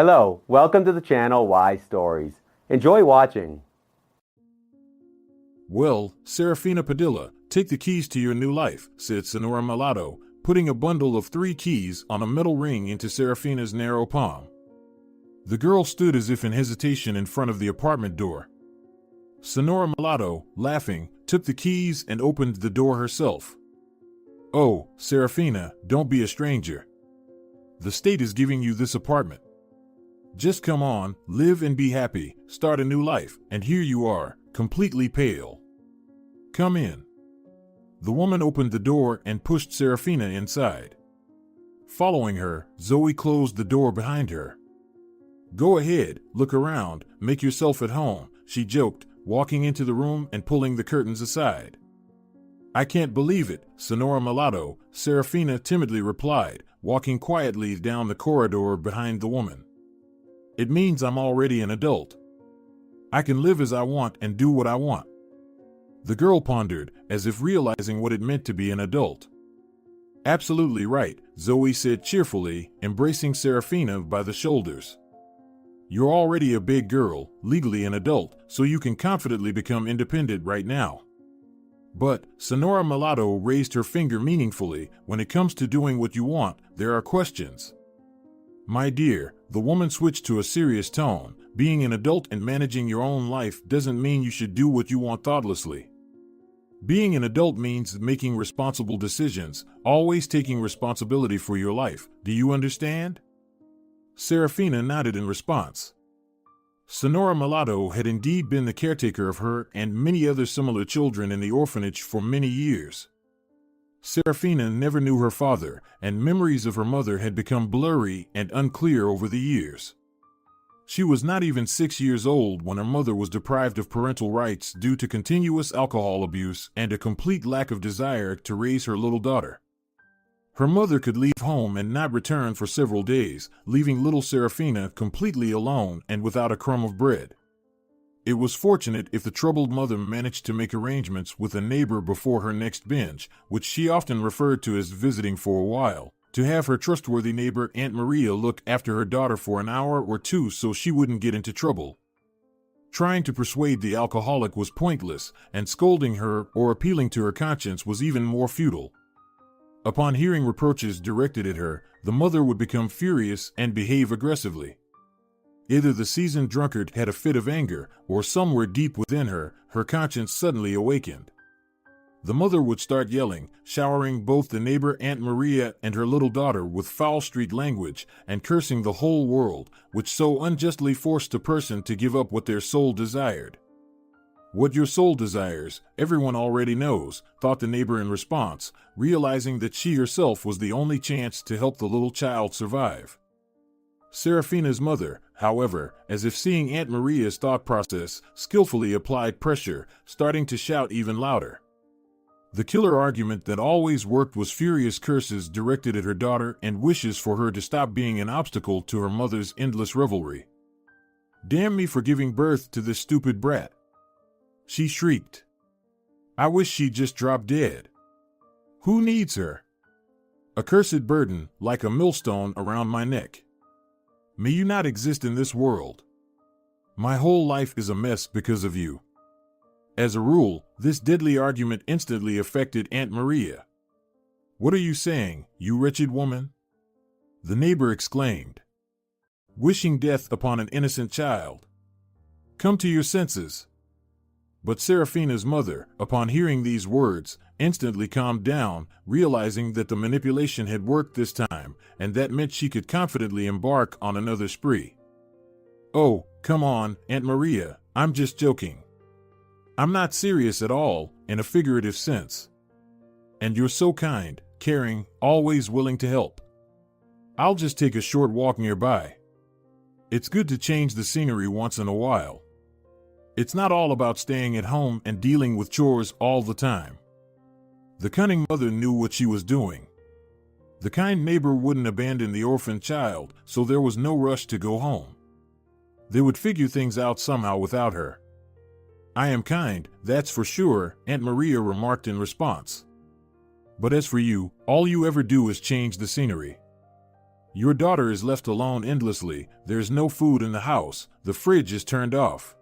Hello, welcome to the channel Why Stories. Enjoy watching. Well, Serafina Padilla, take the keys to your new life, said Sonora Mulatto, putting a bundle of 3 keys on a metal ring into Serafina's narrow palm. The girl stood as if in hesitation in front of the apartment door. Sonora Mulatto, laughing, took the keys and opened the door herself. "Oh, Serafina, don't be a stranger. The state is giving you this apartment. Just come on, live and be happy, start a new life, and here you are, completely pale. Come in." The woman opened the door and pushed Serafina inside. Following her, Zoe closed the door behind her. "Go ahead, look around, make yourself at home," she joked, walking into the room and pulling the curtains aside. "I can't believe it, Sonora Mulatto," Serafina timidly replied, walking quietly down the corridor behind the woman. "It means I'm already an adult. I can live as I want and do what I want." The girl pondered, as if realizing what it meant to be an adult. "Absolutely right," Zoe said cheerfully, embracing Serafina by the shoulders. "You're already a big girl, legally an adult, so you can confidently become independent right now." "But," Sonora Mulatto raised her finger meaningfully, "when it comes to doing what you want, there are questions." "My dear," the woman switched to a serious tone, "being an adult and managing your own life doesn't mean you should do what you want thoughtlessly. Being an adult means making responsible decisions, always taking responsibility for your life. Do you understand?" Serafina nodded in response. Sonora Mulatto had indeed been the caretaker of her and many other similar children in the orphanage for many years. Serafina never knew her father, and memories of her mother had become blurry and unclear over the years. She was not even 6 years old when her mother was deprived of parental rights due to continuous alcohol abuse and a complete lack of desire to raise her little daughter. Her mother could leave home and not return for several days, leaving little Serafina completely alone and without a crumb of bread. It was fortunate if the troubled mother managed to make arrangements with a neighbor before her next binge, which she often referred to as visiting for a while, to have her trustworthy neighbor Aunt Maria look after her daughter for an hour or two so she wouldn't get into trouble. Trying to persuade the alcoholic was pointless, and scolding her or appealing to her conscience was even more futile. Upon hearing reproaches directed at her, the mother would become furious and behave aggressively. Either the seasoned drunkard had a fit of anger, or somewhere deep within her, her conscience suddenly awakened. The mother would start yelling, showering both the neighbor Aunt Maria and her little daughter with foul street language, and cursing the whole world, which so unjustly forced a person to give up what their soul desired. "What your soul desires, everyone already knows," thought the neighbor in response, realizing that she herself was the only chance to help the little child survive. Serafina's mother, however, as if seeing Aunt Maria's thought process, skillfully applied pressure, starting to shout even louder. The killer argument that always worked was furious curses directed at her daughter and wishes for her to stop being an obstacle to her mother's endless revelry. "Damn me for giving birth to this stupid brat," she shrieked. "I wish she'd just drop dead. Who needs her? A cursed burden, like a millstone around my neck. May you not exist in this world. My whole life is a mess because of you." As a rule, this deadly argument instantly affected Aunt Maria. "What are you saying, you wretched woman?" the neighbor exclaimed. "Wishing death upon an innocent child. Come to your senses." But Serafina's mother, upon hearing these words, instantly calmed down, realizing that the manipulation had worked this time, and that meant she could confidently embark on another spree. "Oh, come on, Aunt Maria, I'm just joking. I'm not serious at all, in a figurative sense. And you're so kind, caring, always willing to help. I'll just take a short walk nearby. It's good to change the scenery once in a while. It's not all about staying at home and dealing with chores all the time." The cunning mother knew what she was doing. The kind neighbor wouldn't abandon the orphaned child, so there was no rush to go home. They would figure things out somehow without her. "I am kind, that's for sure," Aunt Maria remarked in response. "But as for you, all you ever do is change the scenery. Your daughter is left alone endlessly, there's no food in the house, the fridge is turned off.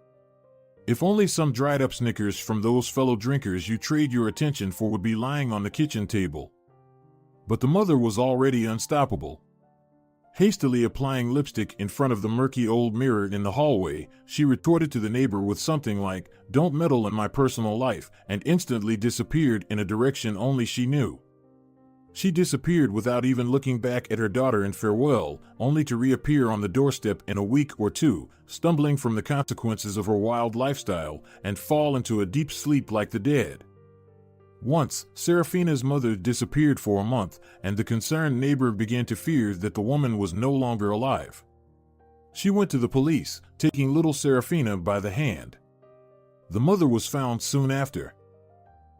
If only some dried up Snickers from those fellow drinkers you trade your attention for would be lying on the kitchen table. But the mother was already unstoppable. Hastily applying lipstick in front of the murky old mirror in the hallway, she retorted to the neighbor with something like, "Don't meddle in my personal life," and instantly disappeared in a direction only she knew. She disappeared without even looking back at her daughter in farewell, only to reappear on the doorstep in a week or two, stumbling from the consequences of her wild lifestyle, and fall into a deep sleep like the dead. Once, Serafina's mother disappeared for a month, and the concerned neighbor began to fear that the woman was no longer alive. She went to the police, taking little Serafina by the hand. The mother was found soon after.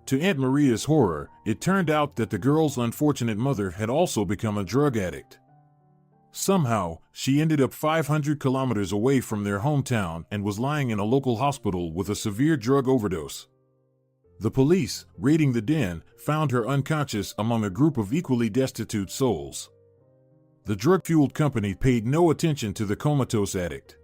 To Aunt Maria's horror, it turned out that the girl's unfortunate mother had also become a drug addict. Somehow, she ended up 500 kilometers away from their hometown and was lying in a local hospital with a severe drug overdose. The police, raiding the den, found her unconscious among a group of equally destitute souls. The drug-fueled company paid no attention to the comatose addict.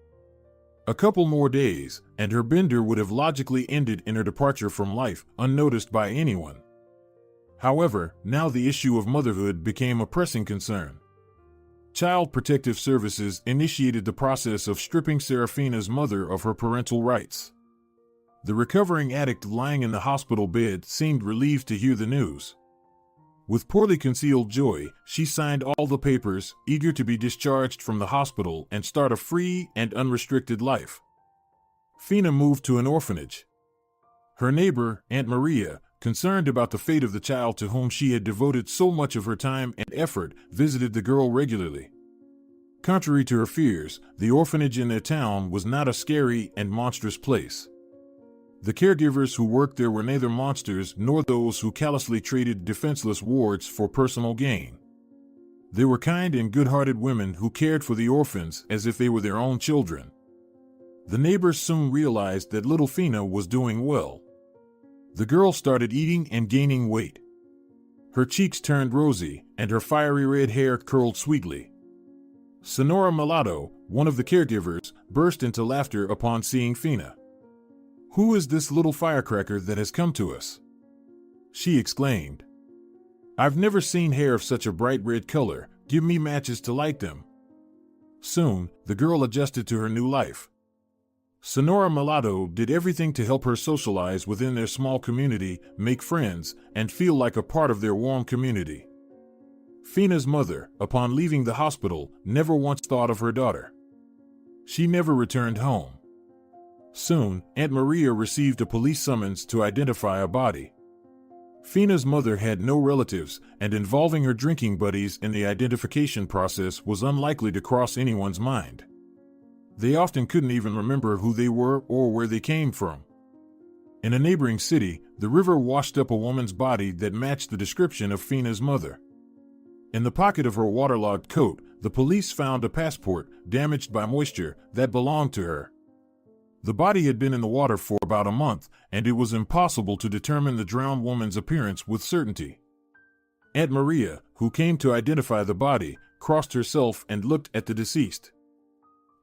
A couple more days, and her bender would have logically ended in her departure from life, unnoticed by anyone. However, now the issue of motherhood became a pressing concern. Child Protective Services initiated the process of stripping Serafina's mother of her parental rights. The recovering addict lying in the hospital bed seemed relieved to hear the news. With poorly concealed joy, she signed all the papers, eager to be discharged from the hospital and start a free and unrestricted life. Fina moved to an orphanage. Her neighbor, Aunt Maria, concerned about the fate of the child to whom she had devoted so much of her time and effort, visited the girl regularly. Contrary to her fears, the orphanage in their town was not a scary and monstrous place. The caregivers who worked there were neither monsters nor those who callously traded defenseless wards for personal gain. They were kind and good-hearted women who cared for the orphans as if they were their own children. The neighbors soon realized that little Fina was doing well. The girl started eating and gaining weight. Her cheeks turned rosy, and her fiery red hair curled sweetly. Sonora Mulatto, one of the caregivers, burst into laughter upon seeing Fina. "Who is this little firecracker that has come to us?" she exclaimed. "I've never seen hair of such a bright red color. Give me matches to light them." Soon, the girl adjusted to her new life. Sonora Mulatto did everything to help her socialize within their small community, make friends, and feel like a part of their warm community. Fina's mother, upon leaving the hospital, never once thought of her daughter. She never returned home. Soon, Aunt Maria received a police summons to identify a body. Fina's mother had no relatives, and involving her drinking buddies in the identification process was unlikely to cross anyone's mind. They often couldn't even remember who they were or where they came from. In a neighboring city, the river washed up a woman's body that matched the description of Fina's mother. In the pocket of her waterlogged coat, the police found a passport, damaged by moisture, that belonged to her. The body had been in the water for about a month, and it was impossible to determine the drowned woman's appearance with certainty. Aunt Maria, who came to identify the body, crossed herself and looked at the deceased.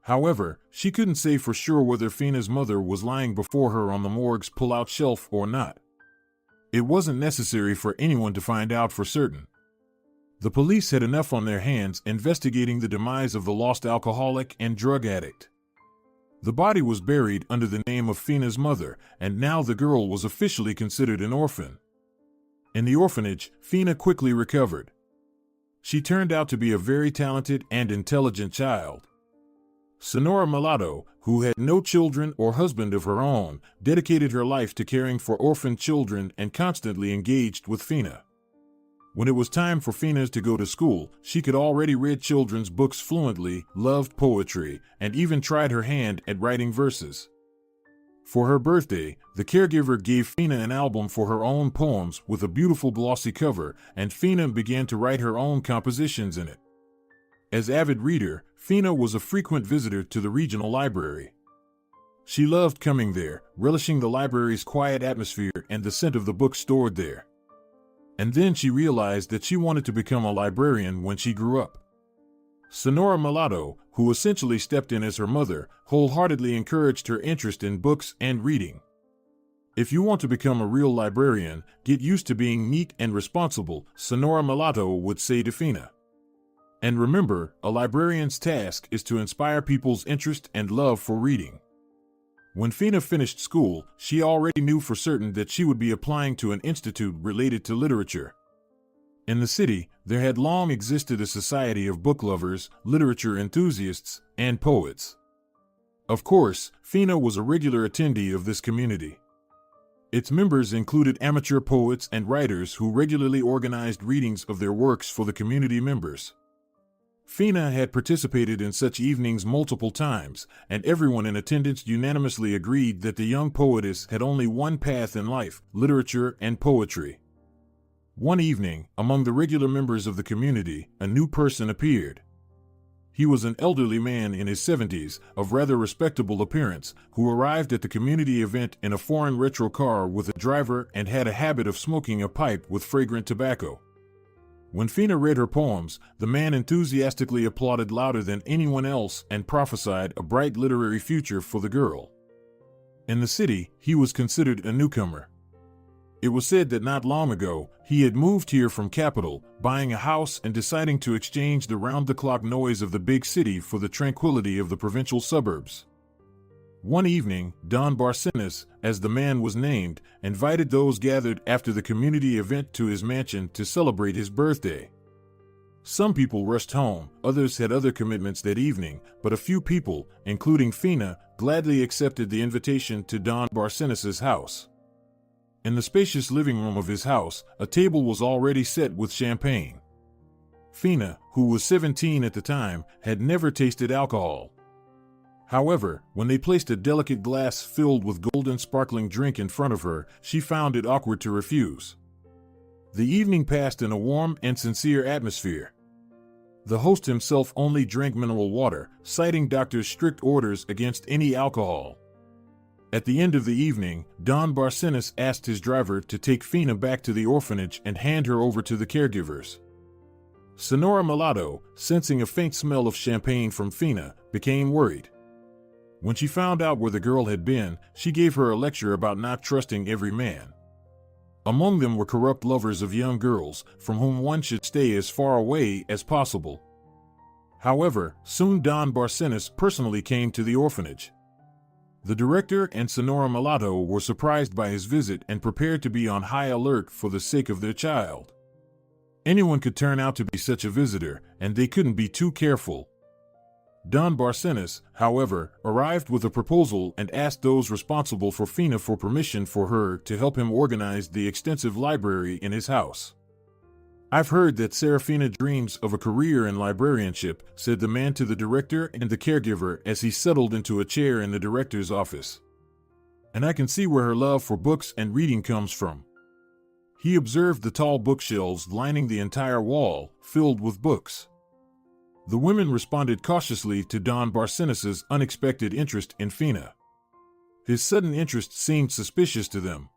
However, she couldn't say for sure whether Fina's mother was lying before her on the morgue's pull-out shelf or not. It wasn't necessary for anyone to find out for certain. The police had enough on their hands investigating the demise of the lost alcoholic and drug addict. The body was buried under the name of Fina's mother, and now the girl was officially considered an orphan. In the orphanage, Fina quickly recovered. She turned out to be a very talented and intelligent child. Sonora Mulatto, who had no children or husband of her own, dedicated her life to caring for orphan children and constantly engaged with Fina. When it was time for Fina to go to school, she could already read children's books fluently, loved poetry, and even tried her hand at writing verses. For her birthday, the caregiver gave Fina an album for her own poems with a beautiful glossy cover, and Fina began to write her own compositions in it. As avid reader, Fina was a frequent visitor to the regional library. She loved coming there, relishing the library's quiet atmosphere and the scent of the books stored there. And then she realized that she wanted to become a librarian when she grew up. Sonora Mulatto, who essentially stepped in as her mother, wholeheartedly encouraged her interest in books and reading. "If you want to become a real librarian, get used to being neat and responsible," Sonora Mulatto would say to Fina. "And remember, a librarian's task is to inspire people's interest and love for reading." When Fina finished school, she already knew for certain that she would be applying to an institute related to literature. In the city, there had long existed a society of book lovers, literature enthusiasts, and poets. Of course, Fina was a regular attendee of this community. Its members included amateur poets and writers who regularly organized readings of their works for the community members. Fina had participated in such evenings multiple times, and everyone in attendance unanimously agreed that the young poetess had only one path in life: literature and poetry. One evening, among the regular members of the community, a new person appeared. He was an elderly man in his 70s, of rather respectable appearance, who arrived at the community event in a foreign retro car with a driver and had a habit of smoking a pipe with fragrant tobacco. When Fina read her poems, the man enthusiastically applauded louder than anyone else and prophesied a bright literary future for the girl. In the city, he was considered a newcomer. It was said that not long ago, he had moved here from Capital, buying a house and deciding to exchange the round-the-clock noise of the big city for the tranquility of the provincial suburbs. One evening, Don Barcenas, as the man was named, invited those gathered after the community event to his mansion to celebrate his birthday. Some people rushed home, others had other commitments that evening, but a few people, including Fina, gladly accepted the invitation to Don Barcenas's house. In the spacious living room of his house, a table was already set with champagne. Fina, who was 17 at the time, had never tasted alcohol. However, when they placed a delicate glass filled with golden sparkling drink in front of her, she found it awkward to refuse. The evening passed in a warm and sincere atmosphere. The host himself only drank mineral water, citing doctors' strict orders against any alcohol. At the end of the evening, Don Barcenas asked his driver to take Fina back to the orphanage and hand her over to the caregivers. Sonora Mulatto, sensing a faint smell of champagne from Fina, became worried. When she found out where the girl had been, she gave her a lecture about not trusting every man. Among them were corrupt lovers of young girls, from whom one should stay as far away as possible. However, soon Don Barcenas personally came to the orphanage. The director and Sonora Mulatto were surprised by his visit and prepared to be on high alert for the sake of their child. Anyone could turn out to be such a visitor, and they couldn't be too careful. Don Barcenas, however, arrived with a proposal and asked those responsible for Fina for permission for her to help him organize the extensive library in his house. "I've heard that Serafina dreams of a career in librarianship," said the man to the director and the caregiver as he settled into a chair in the director's office. "And I can see where her love for books and reading comes from." He observed the tall bookshelves lining the entire wall, filled with books. The women responded cautiously to Don Barcenas's unexpected interest in Fina. His sudden interest seemed suspicious to them.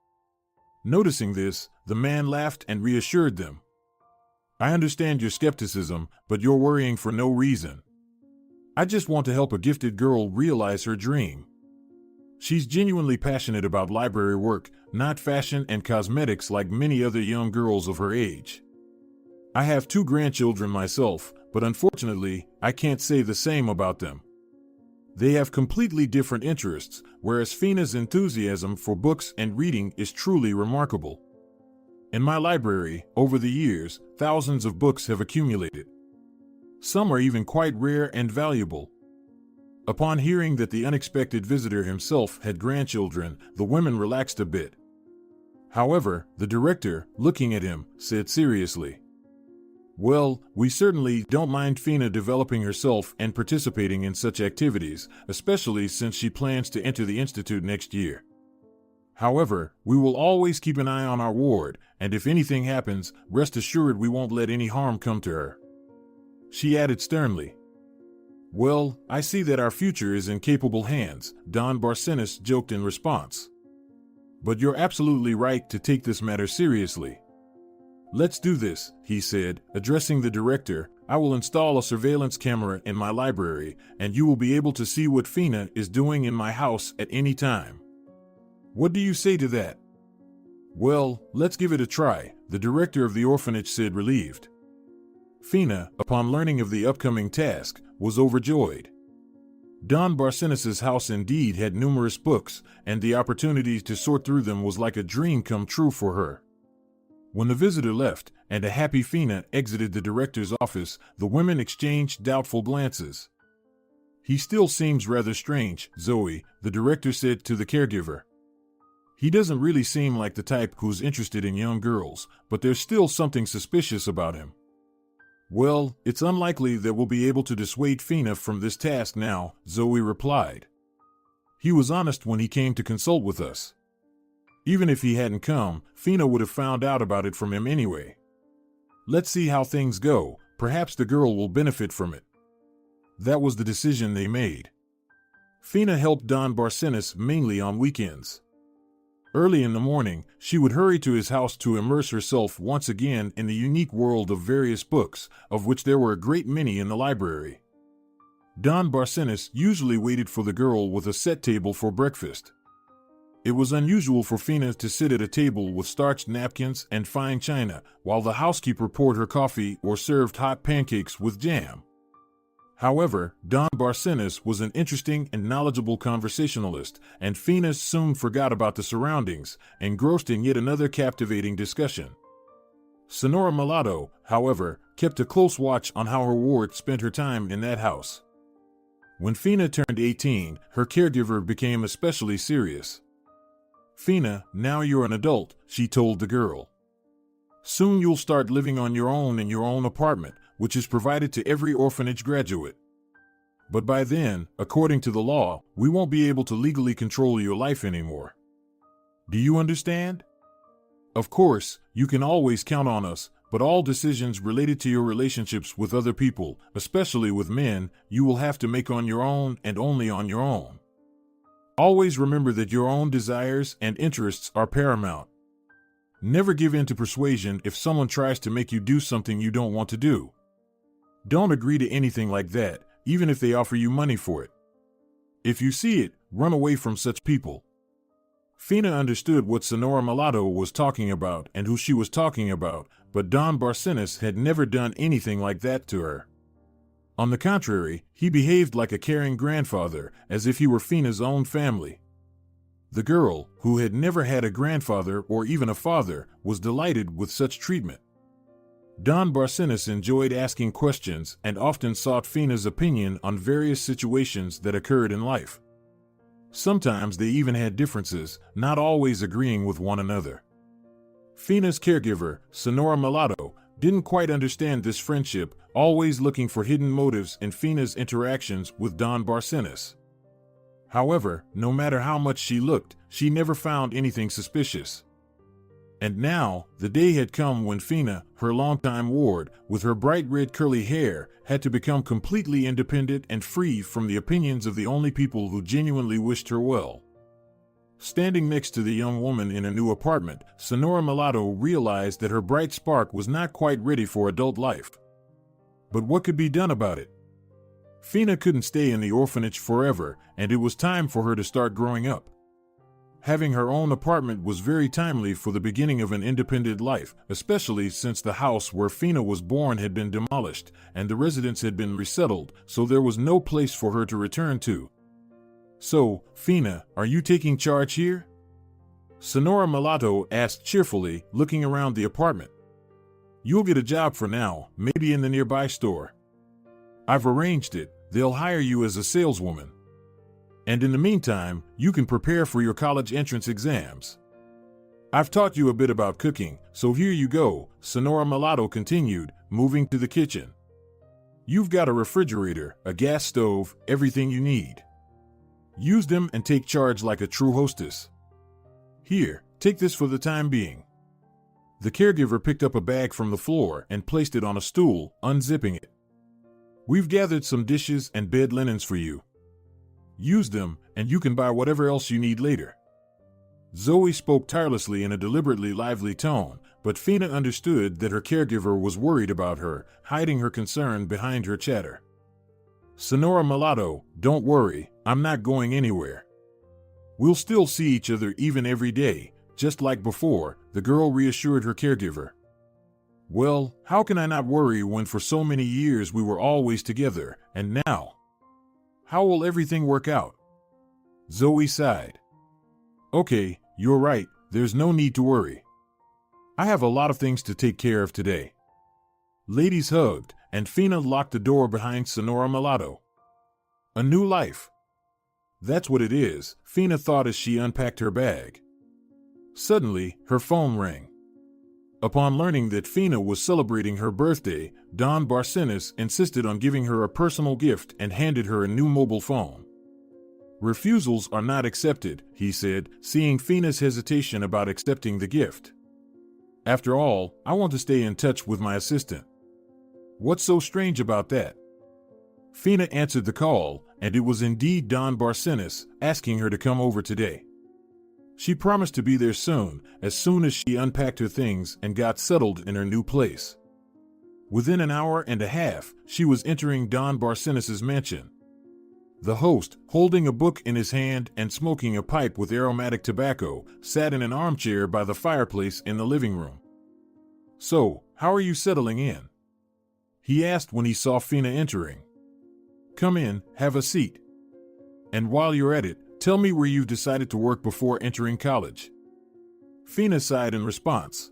Noticing this, the man laughed and reassured them. "I understand your skepticism, but you're worrying for no reason. I just want to help a gifted girl realize her dream. She's genuinely passionate about library work, not fashion and cosmetics like many other young girls of her age. I have 2 grandchildren myself, but unfortunately, I can't say the same about them. They have completely different interests, whereas Fina's enthusiasm for books and reading is truly remarkable. In my library, over the years, thousands of books have accumulated. Some are even quite rare and valuable." Upon hearing that the unexpected visitor himself had grandchildren, the women relaxed a bit. However, the director, looking at him, said seriously, "Well, we certainly don't mind Fina developing herself and participating in such activities, especially since she plans to enter the institute next year. However, we will always keep an eye on our ward, and if anything happens, rest assured we won't let any harm come to her." She added sternly, "Well, I see that our future is in capable hands," Don Barcenas joked in response. "But you're absolutely right to take this matter seriously. Let's do this," he said, addressing the director, I will install a surveillance camera in my library, and you will be able to see what Fina is doing in my house at any time. What do you say to that?" "Well, let's give it a try," the director of the orphanage said, relieved. Fina, upon learning of the upcoming task, was overjoyed. Don Barcenas' house indeed had numerous books, and the opportunity to sort through them was like a dream come true for her. When the visitor left, and a happy Fina exited the director's office, the women exchanged doubtful glances. "He still seems rather strange, Zoe," the director said to the caregiver. "He doesn't really seem like the type who's interested in young girls, but there's still something suspicious about him." "Well, it's unlikely that we'll be able to dissuade Fina from this task now," Zoe replied. "He was honest when he came to consult with us. Even if he hadn't come, Fina would have found out about it from him anyway. Let's see how things go. Perhaps the girl will benefit from it." That was the decision they made. Fina helped Don Barcenas mainly on weekends. Early in the morning, she would hurry to his house to immerse herself once again in the unique world of various books, of which there were a great many in the library. Don Barcenas usually waited for the girl with a set table for breakfast. It was unusual for Fina to sit at a table with starched napkins and fine china, while the housekeeper poured her coffee or served hot pancakes with jam. However, Don Barcenas was an interesting and knowledgeable conversationalist, and Fina soon forgot about the surroundings, engrossed in yet another captivating discussion. Sonora Mulatto, however, kept a close watch on how her ward spent her time in that house. When Fina turned 18, her caregiver became especially serious. "Fina, now you're an adult," she told the girl. "Soon you'll start living on your own in your own apartment, which is provided to every orphanage graduate. But by then, according to the law, we won't be able to legally control your life anymore. Do you understand? Of course, you can always count on us, but all decisions related to your relationships with other people, especially with men, you will have to make on your own and only on your own. Always remember that your own desires and interests are paramount. Never give in to persuasion if someone tries to make you do something you don't want to do. Don't agree to anything like that, even if they offer you money for it. If you see it, run away from such people." Fina understood what Sonora Mulatto was talking about and who she was talking about, but Don Barcenas had never done anything like that to her. On the contrary, he behaved like a caring grandfather, as if he were Fina's own family. The girl, who had never had a grandfather or even a father, was delighted with such treatment. Don Barcenas enjoyed asking questions and often sought Fina's opinion on various situations that occurred in life. Sometimes they even had differences, not always agreeing with one another. Fina's caregiver, Sonora Mulatto, didn't quite understand this friendship, always looking for hidden motives in Fina's interactions with Don Barcenas. However, no matter how much she looked, she never found anything suspicious. And now, the day had come when Fina, her longtime ward, with her bright red curly hair, had to become completely independent and free from the opinions of the only people who genuinely wished her well. Standing next to the young woman in a new apartment, Sonora Mulatto realized that her bright spark was not quite ready for adult life. But what could be done about it? Fina couldn't stay in the orphanage forever, and it was time for her to start growing up. Having her own apartment was very timely for the beginning of an independent life, especially since the house where Fina was born had been demolished, and the residents had been resettled, so there was no place for her to return to. "So, Fina, are you taking charge here?" Sonora Mulatto asked cheerfully, looking around the apartment. "You'll get a job for now, maybe in the nearby store. I've arranged it, they'll hire you as a saleswoman. And in the meantime, you can prepare for your college entrance exams. I've taught you a bit about cooking, so here you go," Sonora Mulatto continued, moving to the kitchen. "You've got a refrigerator, a gas stove, everything you need. Use them and take charge like a true hostess. Here, take this for the time being." The caregiver picked up a bag from the floor and placed it on a stool, unzipping it. "We've gathered some dishes and bed linens for you. Use them, and you can buy whatever else you need later." Zoe spoke tirelessly in a deliberately lively tone, but Fina understood that her caregiver was worried about her, hiding her concern behind her chatter. Sonora Mulatto, don't worry, I'm not going anywhere. We'll still see each other even every day, just like before, the girl reassured her caregiver. Well, how can I not worry when for so many years we were always together, and now? How will everything work out? Zoe sighed. Okay, you're right, there's no need to worry. I have a lot of things to take care of today. Ladies hugged, and Fina locked the door behind Sonora Mulatto. A new life. That's what it is, Fina thought as she unpacked her bag. Suddenly, her phone rang. Upon learning that Fina was celebrating her birthday, Don Barcenas insisted on giving her a personal gift and handed her a new mobile phone. Refusals are not accepted, he said, seeing Fina's hesitation about accepting the gift. After all, I want to stay in touch with my assistant. What's so strange about that? Fina answered the call, and it was indeed Don Barcenas, asking her to come over today. She promised to be there soon as she unpacked her things and got settled in her new place. Within an hour and a half, she was entering Don Barcenas's mansion. The host, holding a book in his hand and smoking a pipe with aromatic tobacco, sat in an armchair by the fireplace in the living room. So, how are you settling in? He asked when he saw Fina entering. Come in, have a seat. And while you're at it, tell me where you've decided to work before entering college. Fina sighed in response.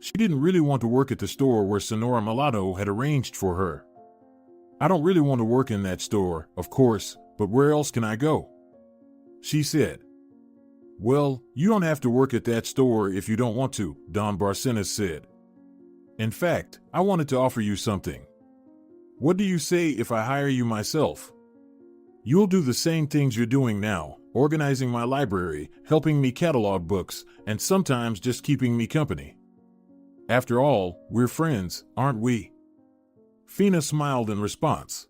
She didn't really want to work at the store where Sonora Mulatto had arranged for her. I don't really want to work in that store, of course, but where else can I go? She said. Well, you don't have to work at that store if you don't want to, Don Barcenas said. In fact, I wanted to offer you something. What do you say if I hire you myself? You'll do the same things you're doing now, organizing my library, helping me catalog books, and sometimes just keeping me company. After all, we're friends, aren't we? Fina smiled in response.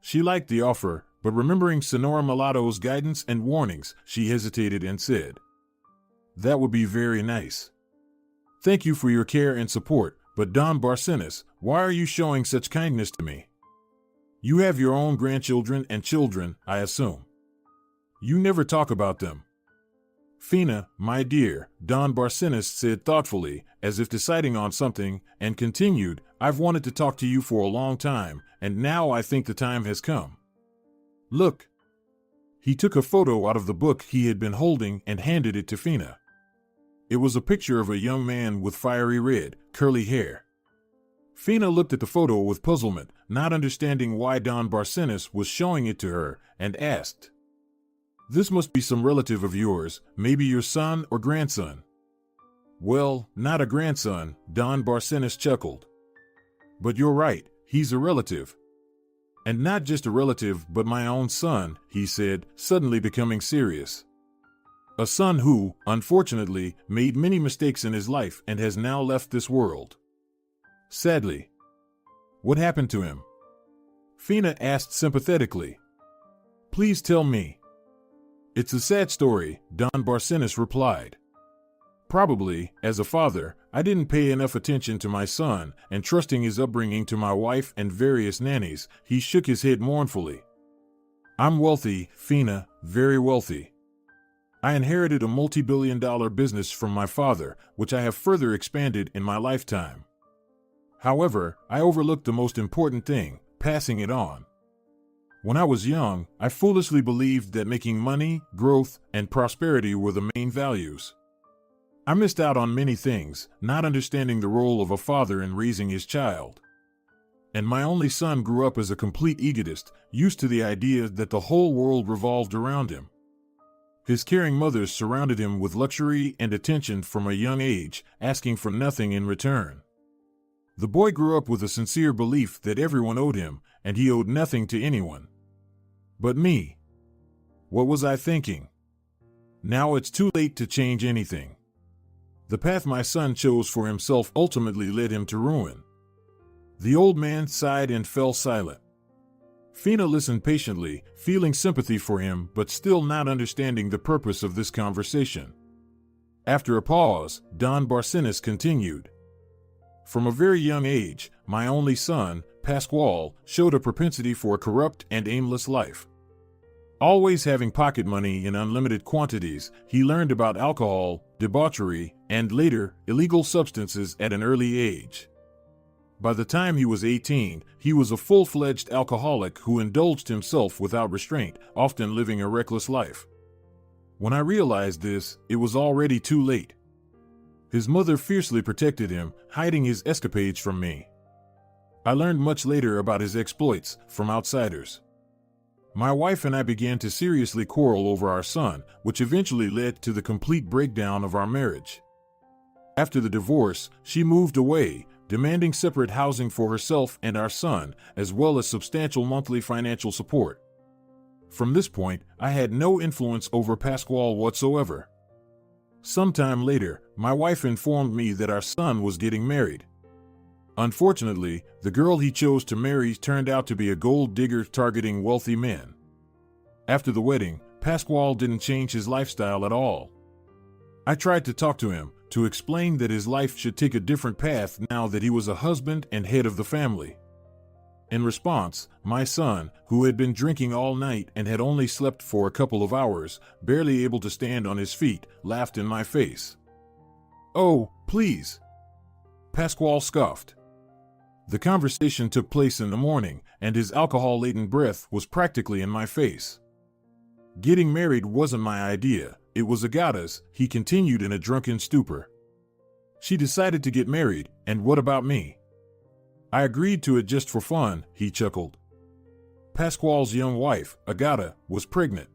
She liked the offer, but remembering Sonora Mulatto's guidance and warnings, she hesitated and said, That would be very nice. Thank you for your care and support, but Don Barcenas, why are you showing such kindness to me? You have your own grandchildren and children, I assume. You never talk about them. Fina, my dear, Don Barcenas said thoughtfully, as if deciding on something, and continued, I've wanted to talk to you for a long time, and now I think the time has come. Look. He took a photo out of the book he had been holding and handed it to Fina. It was a picture of a young man with fiery red, curly hair. Fina looked at the photo with puzzlement, not understanding why Don Barcenas was showing it to her, and asked, This must be some relative of yours, maybe your son or grandson. Well, not a grandson, Don Barcenas chuckled. But you're right, he's a relative. And not just a relative, but my own son, he said, suddenly becoming serious. A son who, unfortunately, made many mistakes in his life and has now left this world. Sadly. What happened to him? Fina asked sympathetically. Please tell me. It's a sad story, Don Barcenas replied. Probably, as a father, I didn't pay enough attention to my son, and trusting his upbringing to my wife and various nannies, he shook his head mournfully. I'm wealthy, Fina, very wealthy. I inherited a multi-billion-dollar business from my father, which I have further expanded in my lifetime. However, I overlooked the most important thing, passing it on. When I was young, I foolishly believed that making money, growth, and prosperity were the main values. I missed out on many things, not understanding the role of a father in raising his child. And my only son grew up as a complete egotist, used to the idea that the whole world revolved around him. His caring mothers surrounded him with luxury and attention from a young age, asking for nothing in return. The boy grew up with a sincere belief that everyone owed him, and he owed nothing to anyone. But me. What was I thinking? Now it's too late to change anything. The path my son chose for himself ultimately led him to ruin. The old man sighed and fell silent. Fina listened patiently, feeling sympathy for him but still not understanding the purpose of this conversation. After a pause, Don Barcenas continued. From a very young age, my only son, Pasquale, showed a propensity for a corrupt and aimless life. Always having pocket money in unlimited quantities, he learned about alcohol, debauchery, and later, illegal substances at an early age. By the time he was 18, he was a full-fledged alcoholic who indulged himself without restraint, often living a reckless life. When I realized this, it was already too late. His mother fiercely protected him, hiding his escapades from me. I learned much later about his exploits from outsiders. My wife and I began to seriously quarrel over our son, which eventually led to the complete breakdown of our marriage. After the divorce, she moved away, demanding separate housing for herself and our son, as well as substantial monthly financial support. From this point, I had no influence over Pasquale whatsoever. Sometime later, my wife informed me that our son was getting married. Unfortunately, the girl he chose to marry turned out to be a gold digger targeting wealthy men. After the wedding, Pasquale didn't change his lifestyle at all. I tried to talk to him, to explain that his life should take a different path now that he was a husband and head of the family. In response, my son, who had been drinking all night and had only slept for a couple of hours, barely able to stand on his feet, laughed in my face. "Oh, please," Pasquale scoffed. The conversation took place in the morning, and his alcohol-laden breath was practically in my face. "Getting married wasn't my idea, it was Agata's," he continued in a drunken stupor. "She decided to get married, and what about me? I agreed to it just for fun," he chuckled. Pasquale's young wife, Agata, was pregnant.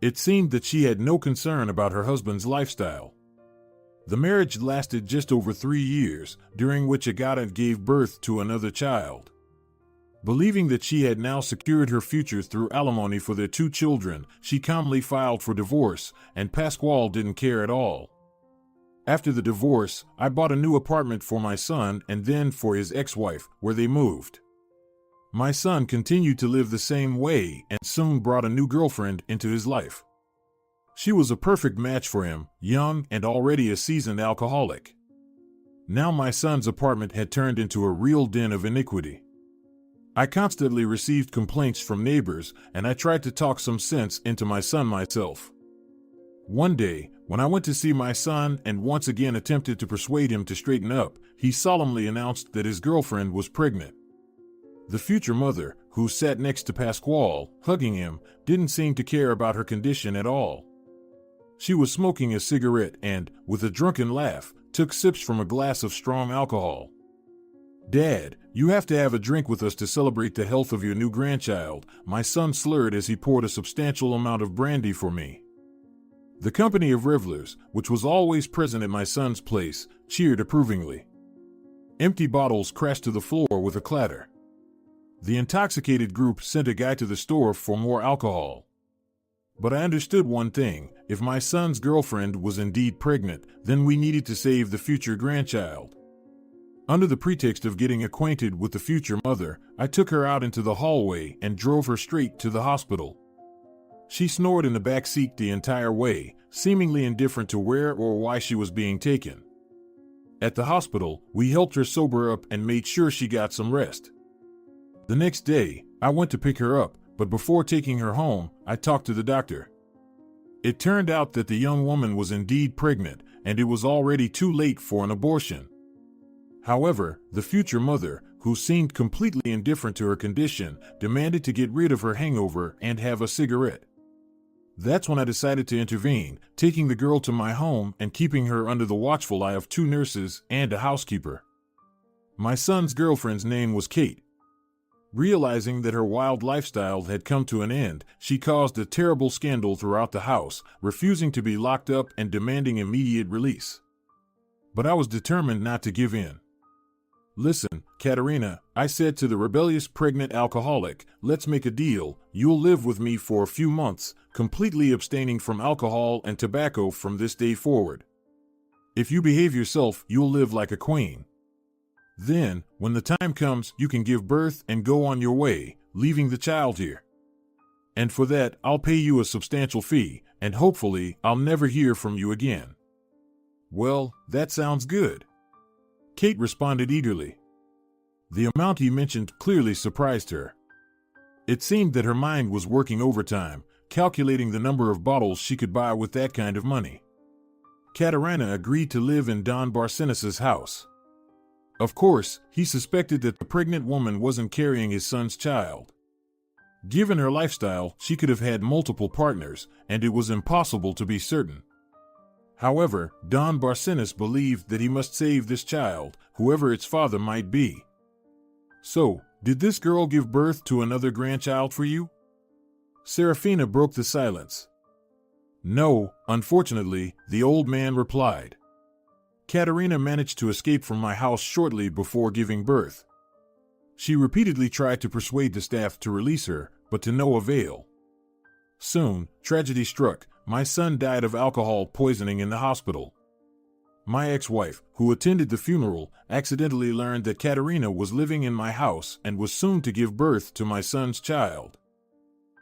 It seemed that she had no concern about her husband's lifestyle. The marriage lasted just over 3 years, during which Agata gave birth to another child. Believing that she had now secured her future through alimony for their 2 children, she calmly filed for divorce, and Pasquale didn't care at all. After the divorce, I bought a new apartment for my son and then for his ex-wife, where they moved. My son continued to live the same way and soon brought a new girlfriend into his life. She was a perfect match for him, young and already a seasoned alcoholic. Now my son's apartment had turned into a real den of iniquity. I constantly received complaints from neighbors, and I tried to talk some sense into my son myself. One day, when I went to see my son and once again attempted to persuade him to straighten up, he solemnly announced that his girlfriend was pregnant. The future mother, who sat next to Pasquale, hugging him, didn't seem to care about her condition at all. She was smoking a cigarette and, with a drunken laugh, took sips from a glass of strong alcohol. "Dad, you have to have a drink with us to celebrate the health of your new grandchild," my son slurred as he poured a substantial amount of brandy for me. The company of revelers, which was always present at my son's place, cheered approvingly. Empty bottles crashed to the floor with a clatter. The intoxicated group sent a guy to the store for more alcohol. But I understood one thing: if my son's girlfriend was indeed pregnant, then we needed to save the future grandchild. Under the pretext of getting acquainted with the future mother, I took her out into the hallway and drove her straight to the hospital. She snored in the back seat the entire way, seemingly indifferent to where or why she was being taken. At the hospital, we helped her sober up and made sure she got some rest. The next day, I went to pick her up, but before taking her home, I talked to the doctor. It turned out that the young woman was indeed pregnant, and it was already too late for an abortion. However, the future mother, who seemed completely indifferent to her condition, demanded to get rid of her hangover and have a cigarette. That's when I decided to intervene, taking the girl to my home and keeping her under the watchful eye of 2 nurses and a housekeeper. My son's girlfriend's name was Kate. Realizing that her wild lifestyle had come to an end, she caused a terrible scandal throughout the house, refusing to be locked up and demanding immediate release. But I was determined not to give in. "Listen, Katerina," I said to the rebellious pregnant alcoholic, "let's make a deal. You'll live with me for a few months, completely abstaining from alcohol and tobacco from this day forward. If you behave yourself, you'll live like a queen. Then, when the time comes, you can give birth and go on your way, leaving the child here. And for that, I'll pay you a substantial fee, and hopefully I'll never hear from you again." "Well, that sounds good," Kate responded eagerly. The amount he mentioned clearly surprised her. It seemed that her mind was working overtime, calculating the number of bottles she could buy with that kind of money. Katerina agreed to live in Don Barcenas' house. Of course, he suspected that the pregnant woman wasn't carrying his son's child. Given her lifestyle, she could have had multiple partners, and it was impossible to be certain. However, Don Barcenas believed that he must save this child, whoever its father might be. "So, did this girl give birth to another grandchild for you?" Serafina broke the silence. "No, unfortunately," the old man replied. "Katerina managed to escape from my house shortly before giving birth. She repeatedly tried to persuade the staff to release her, but to no avail. Soon, tragedy struck. My son died of alcohol poisoning in the hospital. My ex-wife, who attended the funeral, accidentally learned that Katerina was living in my house and was soon to give birth to my son's child.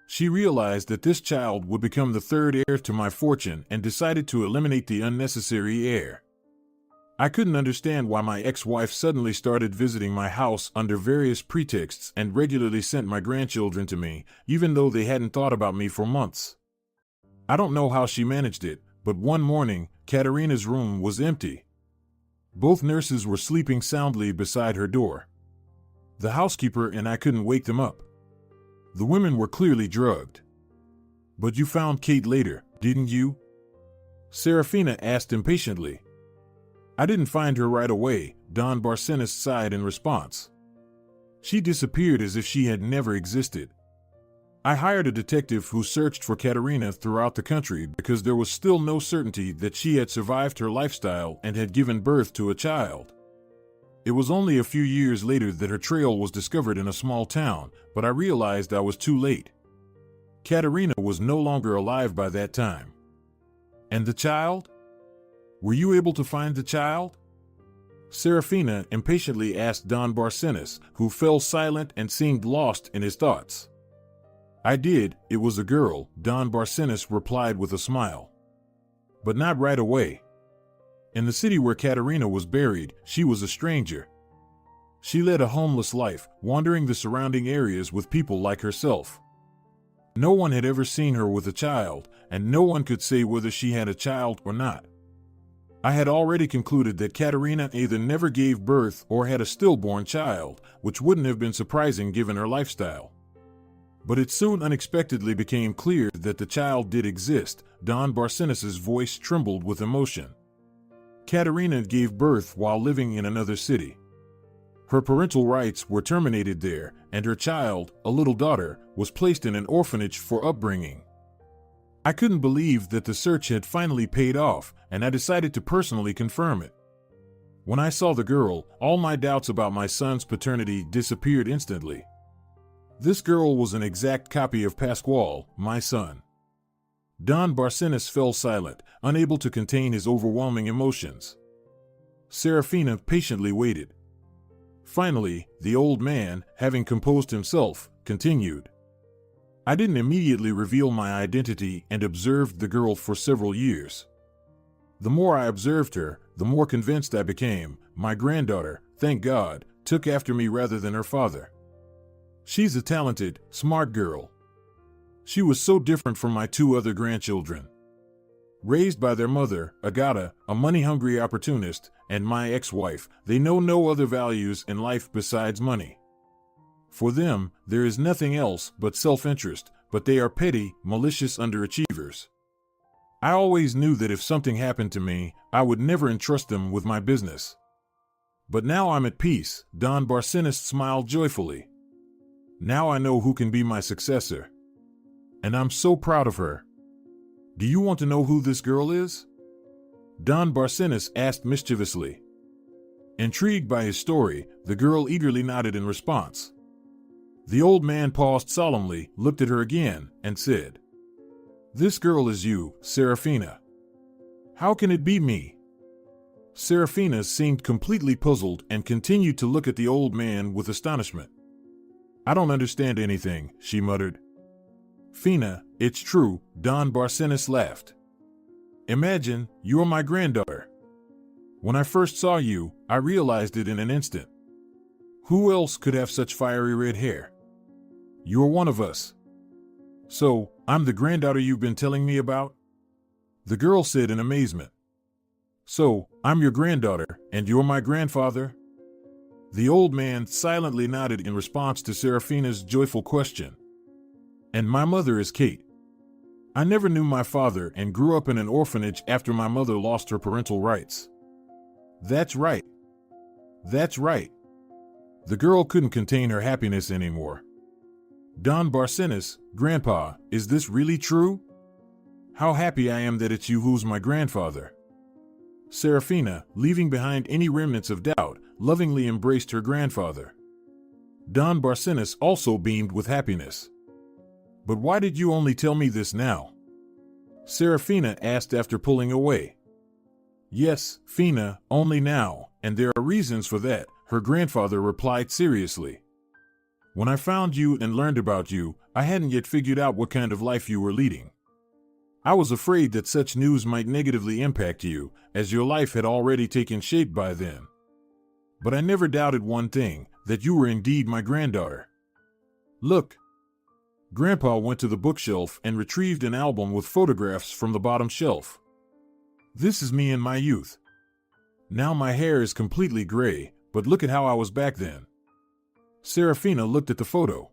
She realized that this child would become the third heir to my fortune and decided to eliminate the unnecessary heir. I couldn't understand why my ex-wife suddenly started visiting my house under various pretexts and regularly sent my grandchildren to me, even though they hadn't thought about me for months. I don't know how she managed it, but one morning, Katerina's room was empty. Both nurses were sleeping soundly beside her door. The housekeeper and I couldn't wake them up. The women were clearly drugged. "But you found Kate later, didn't you?" Serafina asked impatiently. "I didn't find her right away," Don Barcenas sighed in response. "She disappeared as if she had never existed. I hired a detective who searched for Katerina throughout the country because there was still no certainty that she had survived her lifestyle and had given birth to a child. It was only a few years later that her trail was discovered in a small town, but I realized I was too late. Katerina was no longer alive by that time." "And the child? Were you able to find the child?" Serafina impatiently asked Don Barcenas, who fell silent and seemed lost in his thoughts. "I did, it was a girl," Don Barcenas replied with a smile. "But not right away. In the city where Katerina was buried, she was a stranger. She led a homeless life, wandering the surrounding areas with people like herself. No one had ever seen her with a child, and no one could say whether she had a child or not. I had already concluded that Katerina either never gave birth or had a stillborn child, which wouldn't have been surprising given her lifestyle. But it soon unexpectedly became clear that the child did exist." Don Barcenas' voice trembled with emotion. "Katerina gave birth while living in another city. Her parental rights were terminated there, and her child, a little daughter, was placed in an orphanage for upbringing. I couldn't believe that the search had finally paid off, and I decided to personally confirm it. When I saw the girl, all my doubts about my son's paternity disappeared instantly. This girl was an exact copy of Pascual, my son." Don Barcenas fell silent, unable to contain his overwhelming emotions. Serafina patiently waited. Finally, the old man, having composed himself, continued. "I didn't immediately reveal my identity and observed the girl for several years. The more I observed her, the more convinced I became. My granddaughter, thank God, took after me rather than her father. She's a talented, smart girl. She was so different from my two other grandchildren. Raised by their mother, Agata, a money-hungry opportunist, and my ex-wife, they know no other values in life besides money. For them, there is nothing else but self-interest, but they are petty, malicious underachievers. I always knew that if something happened to me, I would never entrust them with my business. But now I'm at peace." Don Barcenas smiled joyfully. "Now I know who can be my successor. And I'm so proud of her. Do you want to know who this girl is?" Don Barcenas asked mischievously. Intrigued by his story, the girl eagerly nodded in response. The old man paused solemnly, looked at her again, and said, "This girl is you, Serafina." "How can it be me?" Serafina seemed completely puzzled and continued to look at the old man with astonishment. I don't understand anything, she muttered. Fina, it's true, Don Barcenas laughed. Imagine, you're my granddaughter. When I first saw you, I realized it in an instant. Who else could have such fiery red hair? You're one of us. So, I'm the granddaughter you've been telling me about? The girl said in amazement. So, I'm your granddaughter, and you're my grandfather? The old man silently nodded in response to Serafina's joyful question. And my mother is Kate. I never knew my father and grew up in an orphanage after my mother lost her parental rights. That's right. That's right. The girl couldn't contain her happiness anymore. Don Barcenas, Grandpa, is this really true? How happy I am that it's you who's my grandfather. Serafina, leaving behind any remnants of doubt, lovingly embraced her grandfather. Don Barcenas also beamed with happiness. But why did you only tell me this now? Serafina asked after pulling away. Yes, Fina, only now, and there are reasons for that, her grandfather replied seriously. When I found you and learned about you, I hadn't yet figured out what kind of life you were leading. I was afraid that such news might negatively impact you, as your life had already taken shape by then. But I never doubted one thing, that you were indeed my granddaughter. Look. Grandpa went to the bookshelf and retrieved an album with photographs from the bottom shelf. This is me in my youth. Now my hair is completely gray, but look at how I was back then. Serafina looked at the photo.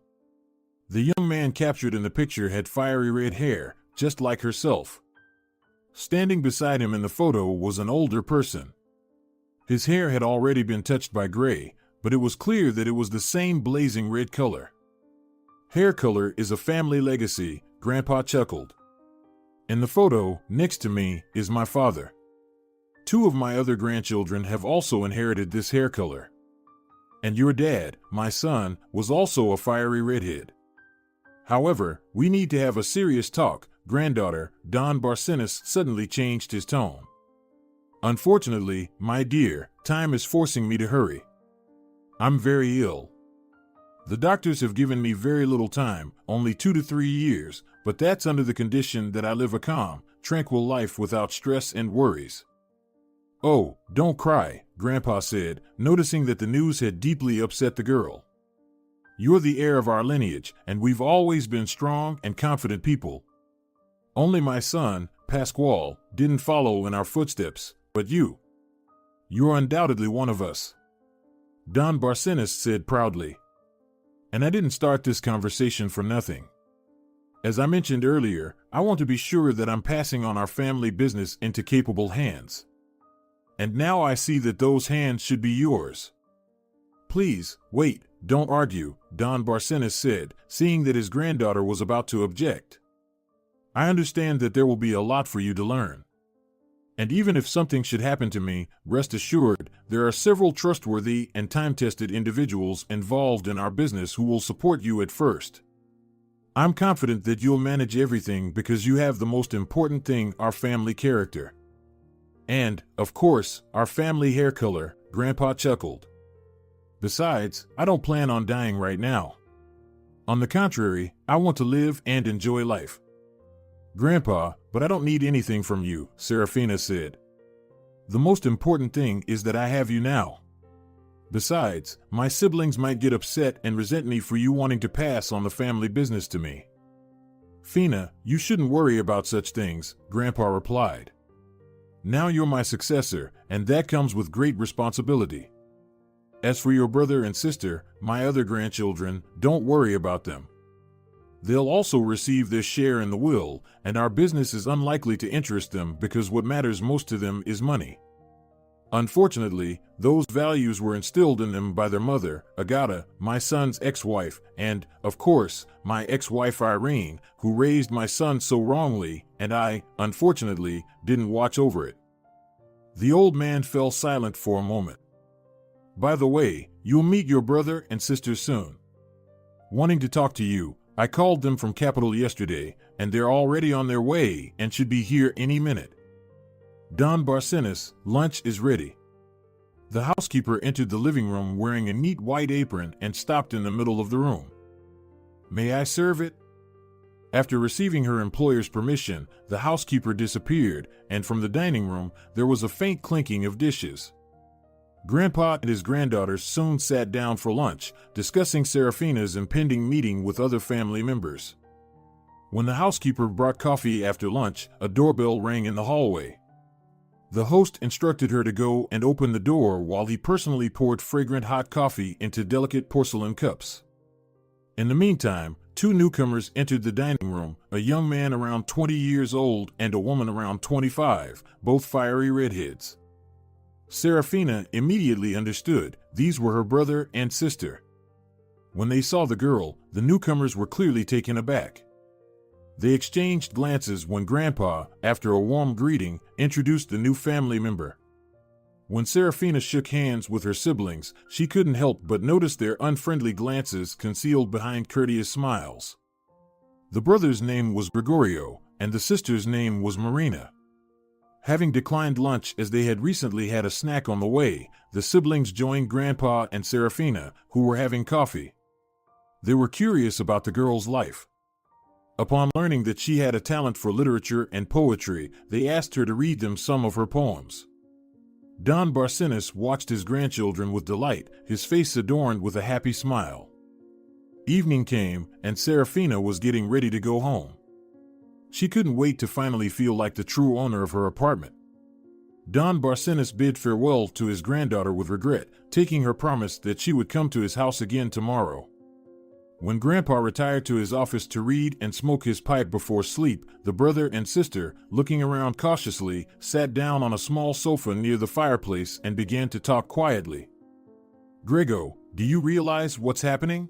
The young man captured in the picture had fiery red hair, just like herself. Standing beside him in the photo was an older person. His hair had already been touched by gray, but it was clear that it was the same blazing red color. Hair color is a family legacy, Grandpa chuckled. In the photo, next to me, is my father. 2 of my other grandchildren have also inherited this hair color. And your dad, my son, was also a fiery redhead. However, we need to have a serious talk, granddaughter. Don Barcenas suddenly changed his tone. Unfortunately, my dear, time is forcing me to hurry. I'm very ill. The doctors have given me very little time, only 2 to 3 years, but that's under the condition that I live a calm, tranquil life without stress and worries. Oh, don't cry, Grandpa said, noticing that the news had deeply upset the girl. You're the heir of our lineage, and we've always been strong and confident people. Only my son, Pasquale, didn't follow in our footsteps, but you. You're undoubtedly one of us. Don Barcenas said proudly. And I didn't start this conversation for nothing. As I mentioned earlier, I want to be sure that I'm passing on our family business into capable hands. And now I see that those hands should be yours. Please, wait, don't argue, Don Barcenas said, seeing that his granddaughter was about to object. I understand that there will be a lot for you to learn. And even if something should happen to me, rest assured, there are several trustworthy and time-tested individuals involved in our business who will support you at first. I'm confident that you'll manage everything because you have the most important thing, our family character. And, of course, our family hair color, Grandpa chuckled. Besides, I don't plan on dying right now. On the contrary, I want to live and enjoy life. Grandpa, but I don't need anything from you, Serafina said. The most important thing is that I have you now. Besides, my siblings might get upset and resent me for you wanting to pass on the family business to me. Fina, you shouldn't worry about such things, Grandpa replied. Now you're my successor, and that comes with great responsibility. As for your brother and sister, my other grandchildren, don't worry about them. They'll also receive their share in the will, and our business is unlikely to interest them because what matters most to them is money. Unfortunately, those values were instilled in them by their mother, Agata, my son's ex-wife, and, of course, my ex-wife Irene, who raised my son so wrongly, and I, unfortunately, didn't watch over it. The old man fell silent for a moment. By the way, you'll meet your brother and sister soon. Wanting to talk to you, I called them from Capital yesterday, and they're already on their way and should be here any minute. Don Barcenas, lunch is ready. The housekeeper entered the living room wearing a neat white apron and stopped in the middle of the room. May I serve it? After receiving her employer's permission, the housekeeper disappeared, and from the dining room, there was a faint clinking of dishes. Grandpa and his granddaughters soon sat down for lunch, discussing Serafina's impending meeting with other family members. When the housekeeper brought coffee after lunch, a doorbell rang in the hallway. The host instructed her to go and open the door while he personally poured fragrant hot coffee into delicate porcelain cups. In the meantime, two newcomers entered the dining room, a young man around 20 years old and a woman around 25, both fiery redheads. Serafina immediately understood these were her brother and sister. When they saw the girl, the newcomers were clearly taken aback. They exchanged glances when Grandpa, after a warm greeting, introduced the new family member. When Serafina shook hands with her siblings, she couldn't help but notice their unfriendly glances concealed behind courteous smiles. The brother's name was Gregorio, and the sister's name was Marina. Having declined lunch as they had recently had a snack on the way, the siblings joined Grandpa and Serafina, who were having coffee. They were curious about the girl's life. Upon learning that she had a talent for literature and poetry, they asked her to read them some of her poems. Don Barcenas watched his grandchildren with delight, his face adorned with a happy smile. Evening came, and Serafina was getting ready to go home. She couldn't wait to finally feel like the true owner of her apartment. Don Barcenas bid farewell to his granddaughter with regret, taking her promise that she would come to his house again tomorrow. When Grandpa retired to his office to read and smoke his pipe before sleep, the brother and sister, looking around cautiously, sat down on a small sofa near the fireplace and began to talk quietly. "Grego, do you realize what's happening?"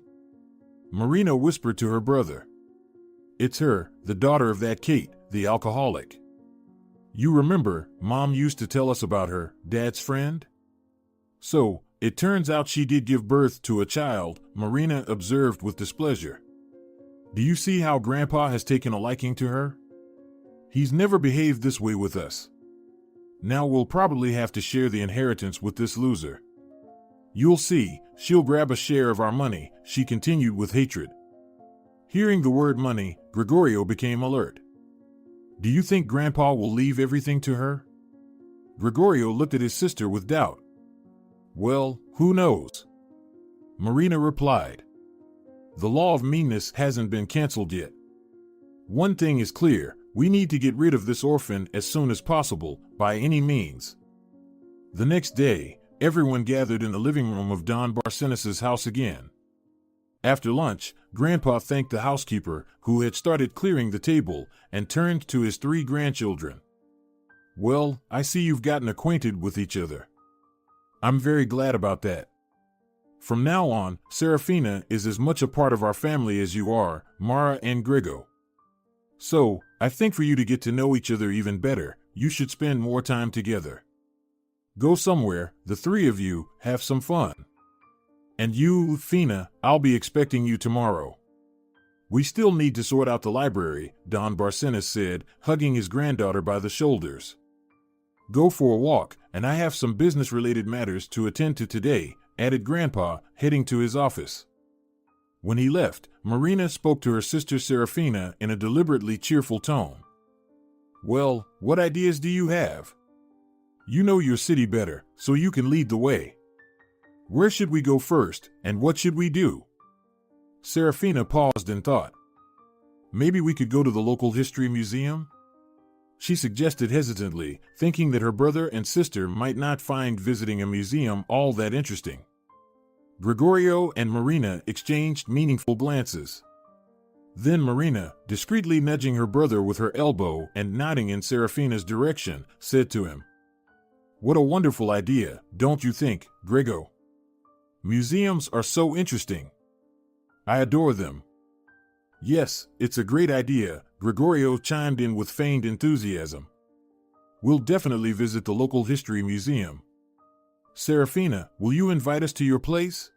Marina whispered to her brother. "It's her, the daughter of that Kate, the alcoholic. You remember, Mom used to tell us about her, Dad's friend? So, it turns out she did give birth to a child," Marina observed with displeasure. "Do you see how Grandpa has taken a liking to her? He's never behaved this way with us. Now we'll probably have to share the inheritance with this loser. You'll see, she'll grab a share of our money," she continued with hatred. Hearing the word money, Gregorio became alert. "Do you think Grandpa will leave everything to her?" Gregorio looked at his sister with doubt. "Well, who knows?" Marina replied. "The law of meanness hasn't been canceled yet. One thing is clear, we need to get rid of this orphan as soon as possible, by any means." The next day, everyone gathered in the living room of Don Barcenas's house again. After lunch, Grandpa thanked the housekeeper, who had started clearing the table, and turned to his three grandchildren. "Well, I see you've gotten acquainted with each other. I'm very glad about that. From now on, Serafina is as much a part of our family as you are, Mara and Grego. So, I think for you to get to know each other even better, you should spend more time together. Go somewhere, the three of you, have some fun. And you, Fina, I'll be expecting you tomorrow." "We still need to sort out the library," Don Barcenas said, hugging his granddaughter by the shoulders. "Go for a walk, and I have some business-related matters to attend to today," added Grandpa, heading to his office. When he left, Marina spoke to her sister Serafina in a deliberately cheerful tone. "Well, what ideas do you have? You know your city better, so you can lead the way. Where should we go first, and what should we do?" Serafina paused and thought. "Maybe we could go to the local history museum?" she suggested hesitantly, thinking that her brother and sister might not find visiting a museum all that interesting. Gregorio and Marina exchanged meaningful glances. Then Marina, discreetly nudging her brother with her elbow and nodding in Serafina's direction, said to him, "What a wonderful idea, don't you think, Grego? Museums are so interesting. I adore them." "Yes, it's a great idea," Gregorio chimed in with feigned enthusiasm. "We'll definitely visit the local history museum. Serafina, will you invite us to your place?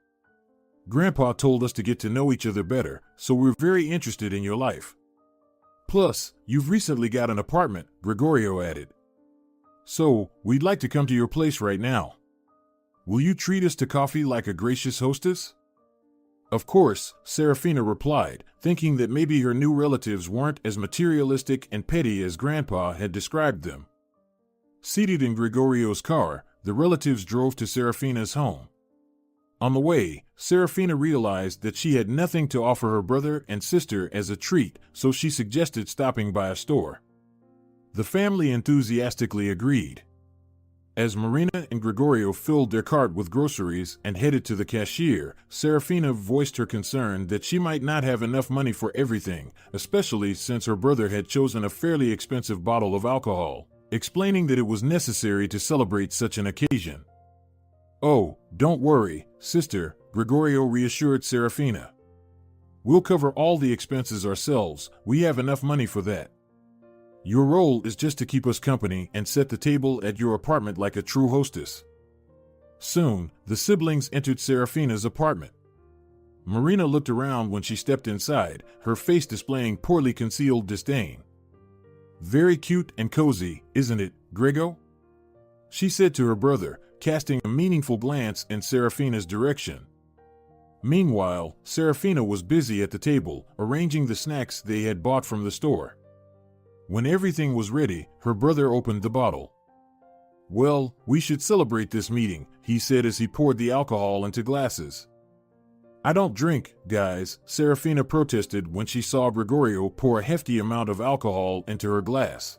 Grandpa told us to get to know each other better, so we're very interested in your life. Plus, you've recently got an apartment," Gregorio added. "So, we'd like to come to your place right now. Will you treat us to coffee like a gracious hostess?" Of course, Serafina replied, thinking that maybe her new relatives weren't as materialistic and petty as Grandpa had described them. Seated in Gregorio's car, the relatives drove to Serafina's home. On the way, Serafina realized that she had nothing to offer her brother and sister as a treat, so she suggested stopping by a store. The family enthusiastically agreed. As Marina and Gregorio filled their cart with groceries and headed to the cashier, Serafina voiced her concern that she might not have enough money for everything, especially since her brother had chosen a fairly expensive bottle of alcohol, explaining that it was necessary to celebrate such an occasion. "Oh, don't worry, sister," Gregorio reassured Serafina. "We'll cover all the expenses ourselves, we have enough money for that. Your role is just to keep us company and set the table at your apartment like a true hostess." Soon, the siblings entered Serafina's apartment. Marina looked around when she stepped inside, her face displaying poorly concealed disdain. "Very cute and cozy, isn't it, Grego?" she said to her brother, casting a meaningful glance in Serafina's direction. Meanwhile, Serafina was busy at the table, arranging the snacks they had bought from the store. When everything was ready, her brother opened the bottle. "Well, we should celebrate this meeting," he said as he poured the alcohol into glasses. "I don't drink, guys," Serafina protested when she saw Gregorio pour a hefty amount of alcohol into her glass.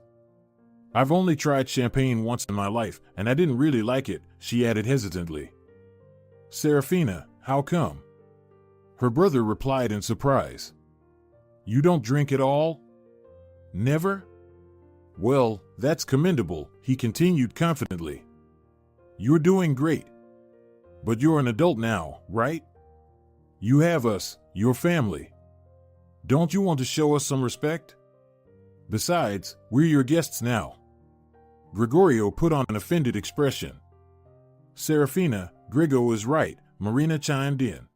"I've only tried champagne once in my life, and I didn't really like it," she added hesitantly. "Serafina, how come?" Her brother replied in surprise. "You don't drink at all? Never? Well, that's commendable," he continued confidently. "You're doing great. But you're an adult now, right? You have us, your family. Don't you want to show us some respect? Besides, we're your guests now." Gregorio put on an offended expression. "Serafina, Grego is right," Marina chimed in.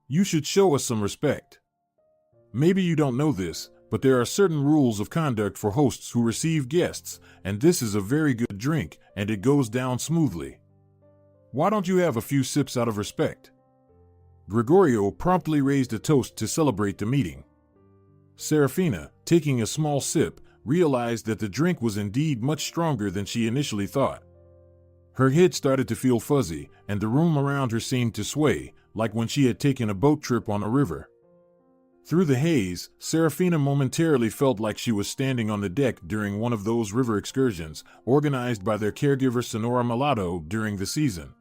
"You should show us some respect. Maybe you don't know this, but there are certain rules of conduct for hosts who receive guests, and this is a very good drink, and it goes down smoothly. Why don't you have a few sips out of respect?" Gregorio promptly raised a toast to celebrate the meeting. Serafina, taking a small sip, realized that the drink was indeed much stronger than she initially thought. Her head started to feel fuzzy, and the room around her seemed to sway, like when she had taken a boat trip on a river. Through the haze, Serafina momentarily felt like she was standing on the deck during one of those river excursions, organized by their caregiver Sonora Mulatto during the season.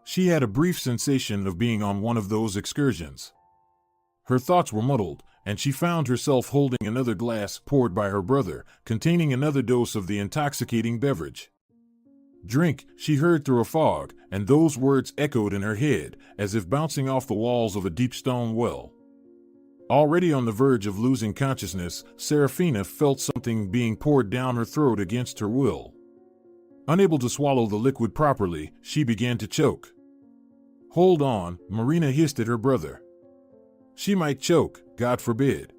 She had a brief sensation of being on one of those excursions. Her thoughts were muddled, and she found herself holding another glass poured by her brother, containing another dose of the intoxicating beverage. "Drink," she heard through a fog, and those words echoed in her head, as if bouncing off the walls of a deep stone well. Already on the verge of losing consciousness, Serafina felt something being poured down her throat against her will. Unable to swallow the liquid properly, she began to choke. "Hold on," Marina hissed at her brother. "She might choke, God forbid.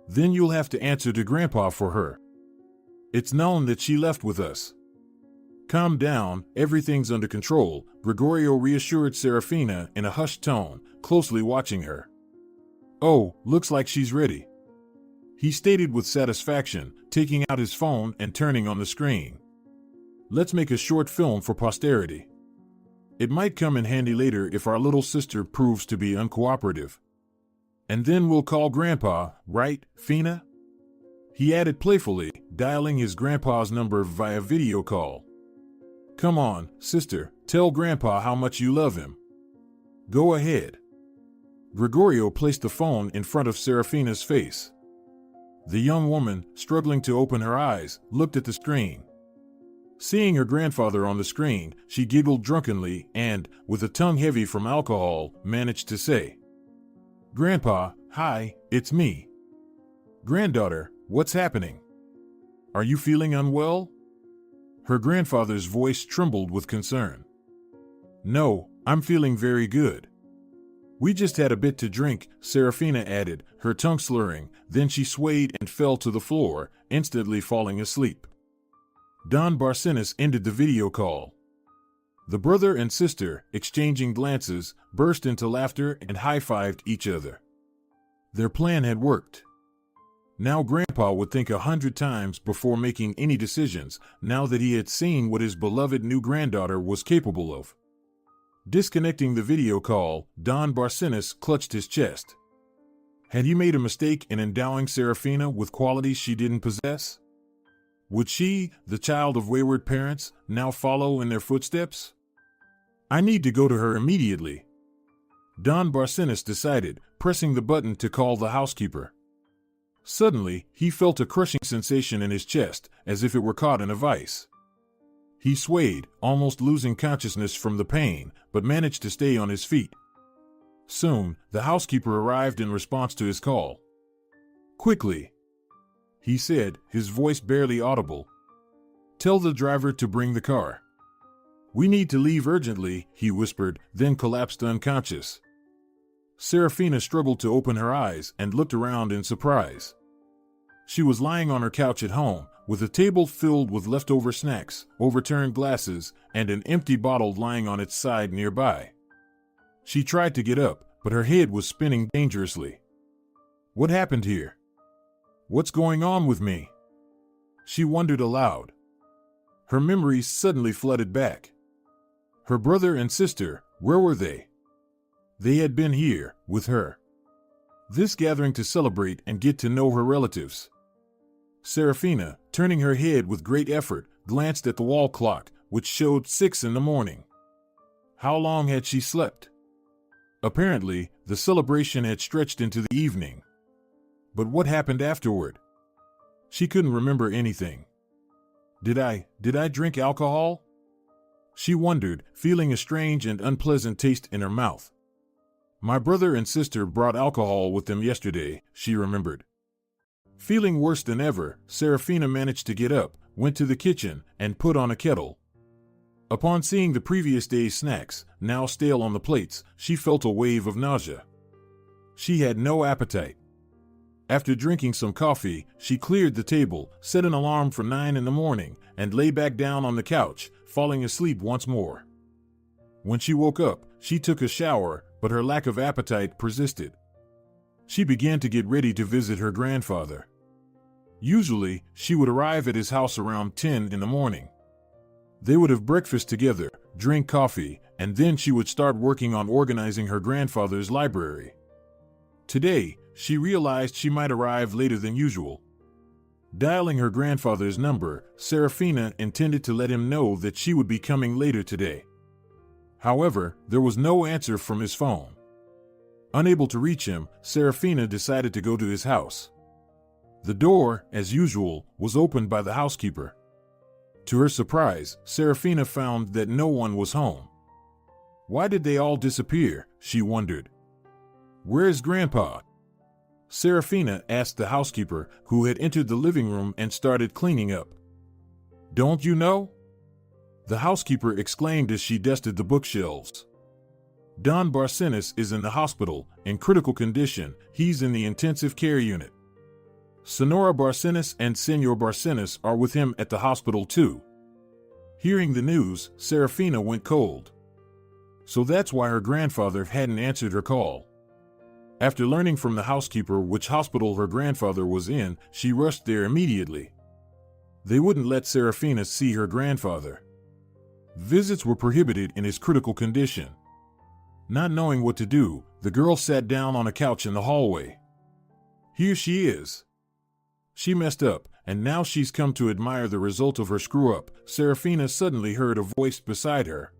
Then you'll have to answer to Grandpa for her. It's known that she left with us." "Calm down, everything's under control," Gregorio reassured Serafina in a hushed tone, closely watching her. "Oh, looks like she's ready," he stated with satisfaction, taking out his phone and turning on the screen. "Let's make a short film for posterity. It might come in handy later if our little sister proves to be uncooperative. And then we'll call Grandpa, right, Fina?" he added playfully, dialing his grandpa's number via video call. "Come on, sister, tell Grandpa how much you love him. Go ahead." Gregorio placed the phone in front of Serafina's face. The young woman, struggling to open her eyes, looked at the screen. Seeing her grandfather on the screen, she giggled drunkenly and, with a tongue heavy from alcohol, managed to say, "Grandpa, hi, it's me. Granddaughter, what's happening? Are you feeling unwell?" Her grandfather's voice trembled with concern. "No, I'm feeling very good. We just had a bit to drink," Serafina added, her tongue slurring, then she swayed and fell to the floor, instantly falling asleep. Don Barcenas ended the video call. The brother and sister, exchanging glances, burst into laughter and high-fived each other. Their plan had worked. Now Grandpa would think 100 times before making any decisions, now that he had seen what his beloved new granddaughter was capable of. Disconnecting the video call, Don Barcenas clutched his chest. Had he made a mistake in endowing Serafina with qualities she didn't possess? Would she, the child of wayward parents, now follow in their footsteps? I need to go to her immediately, Don Barcenas decided, pressing the button to call the housekeeper. Suddenly, he felt a crushing sensation in his chest, as if it were caught in a vice. He swayed, almost losing consciousness from the pain, but managed to stay on his feet. Soon, the housekeeper arrived in response to his call. "Quickly," he said, his voice barely audible. "Tell the driver to bring the car." "We need to leave urgently," he whispered, then collapsed unconscious. Serafina struggled to open her eyes and looked around in surprise. She was lying on her couch at home, with a table filled with leftover snacks, overturned glasses, and an empty bottle lying on its side nearby. She tried to get up, but her head was spinning dangerously. What happened here? What's going on with me? She wondered aloud. Her memories suddenly flooded back. Her brother and sister, where were they? They had been here, with her. This gathering to celebrate and get to know her relatives. Serafina, turning her head with great effort, glanced at the wall clock, which showed 6 in the morning. How long had she slept? Apparently, the celebration had stretched into the evening. But what happened afterward? She couldn't remember anything. Did I drink alcohol? She wondered, feeling a strange and unpleasant taste in her mouth. My brother and sister brought alcohol with them yesterday, she remembered. Feeling worse than ever, Serafina managed to get up, went to the kitchen, and put on a kettle. Upon seeing the previous day's snacks, now stale on the plates, she felt a wave of nausea. She had no appetite. After drinking some coffee, she cleared the table, set an alarm for 9 in the morning, and lay back down on the couch, falling asleep once more. When she woke up, she took a shower, but her lack of appetite persisted. She began to get ready to visit her grandfather. Usually, she would arrive at his house around 10 in the morning. They would have breakfast together, drink coffee, and then she would start working on organizing her grandfather's library. Today, she realized she might arrive later than usual. Dialing her grandfather's number, Serafina intended to let him know that she would be coming later today. However, there was no answer from his phone. Unable to reach him, Serafina decided to go to his house. The door, as usual, was opened by the housekeeper. To her surprise, Serafina found that no one was home. Why did they all disappear? She wondered. Where's Grandpa? Serafina asked the housekeeper, who had entered the living room and started cleaning up. Don't you know? The housekeeper exclaimed as she dusted the bookshelves. Don Barcenas is in the hospital, in critical condition. He's in the intensive care unit. Senora Barcenas and Senor Barcenas are with him at the hospital too. Hearing the news, Serafina went cold. So that's why her grandfather hadn't answered her call. After learning from the housekeeper which hospital her grandfather was in, she rushed there immediately. They wouldn't let Serafina see her grandfather. Visits were prohibited in his critical condition. Not knowing what to do, the girl sat down on a couch in the hallway. Here she is. She messed up, and now she's come to admire the result of her screw-up. Serafina suddenly heard a voice beside her.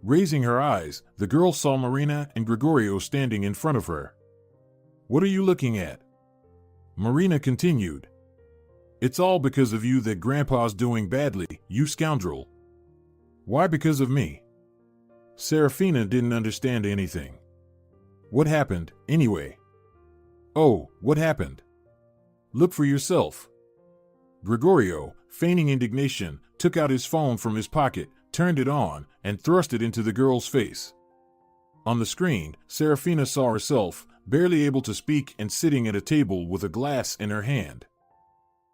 Raising her eyes, the girl saw Marina and Gregorio standing in front of her. What are you looking at? Marina continued. It's all because of you that Grandpa's doing badly, you scoundrel. Why because of me? Serafina didn't understand anything. What happened, anyway? Oh, what happened? Look for yourself. Gregorio, feigning indignation, took out his phone from his pocket, turned it on, and thrust it into the girl's face. On the screen, Serafina saw herself, barely able to speak and sitting at a table with a glass in her hand.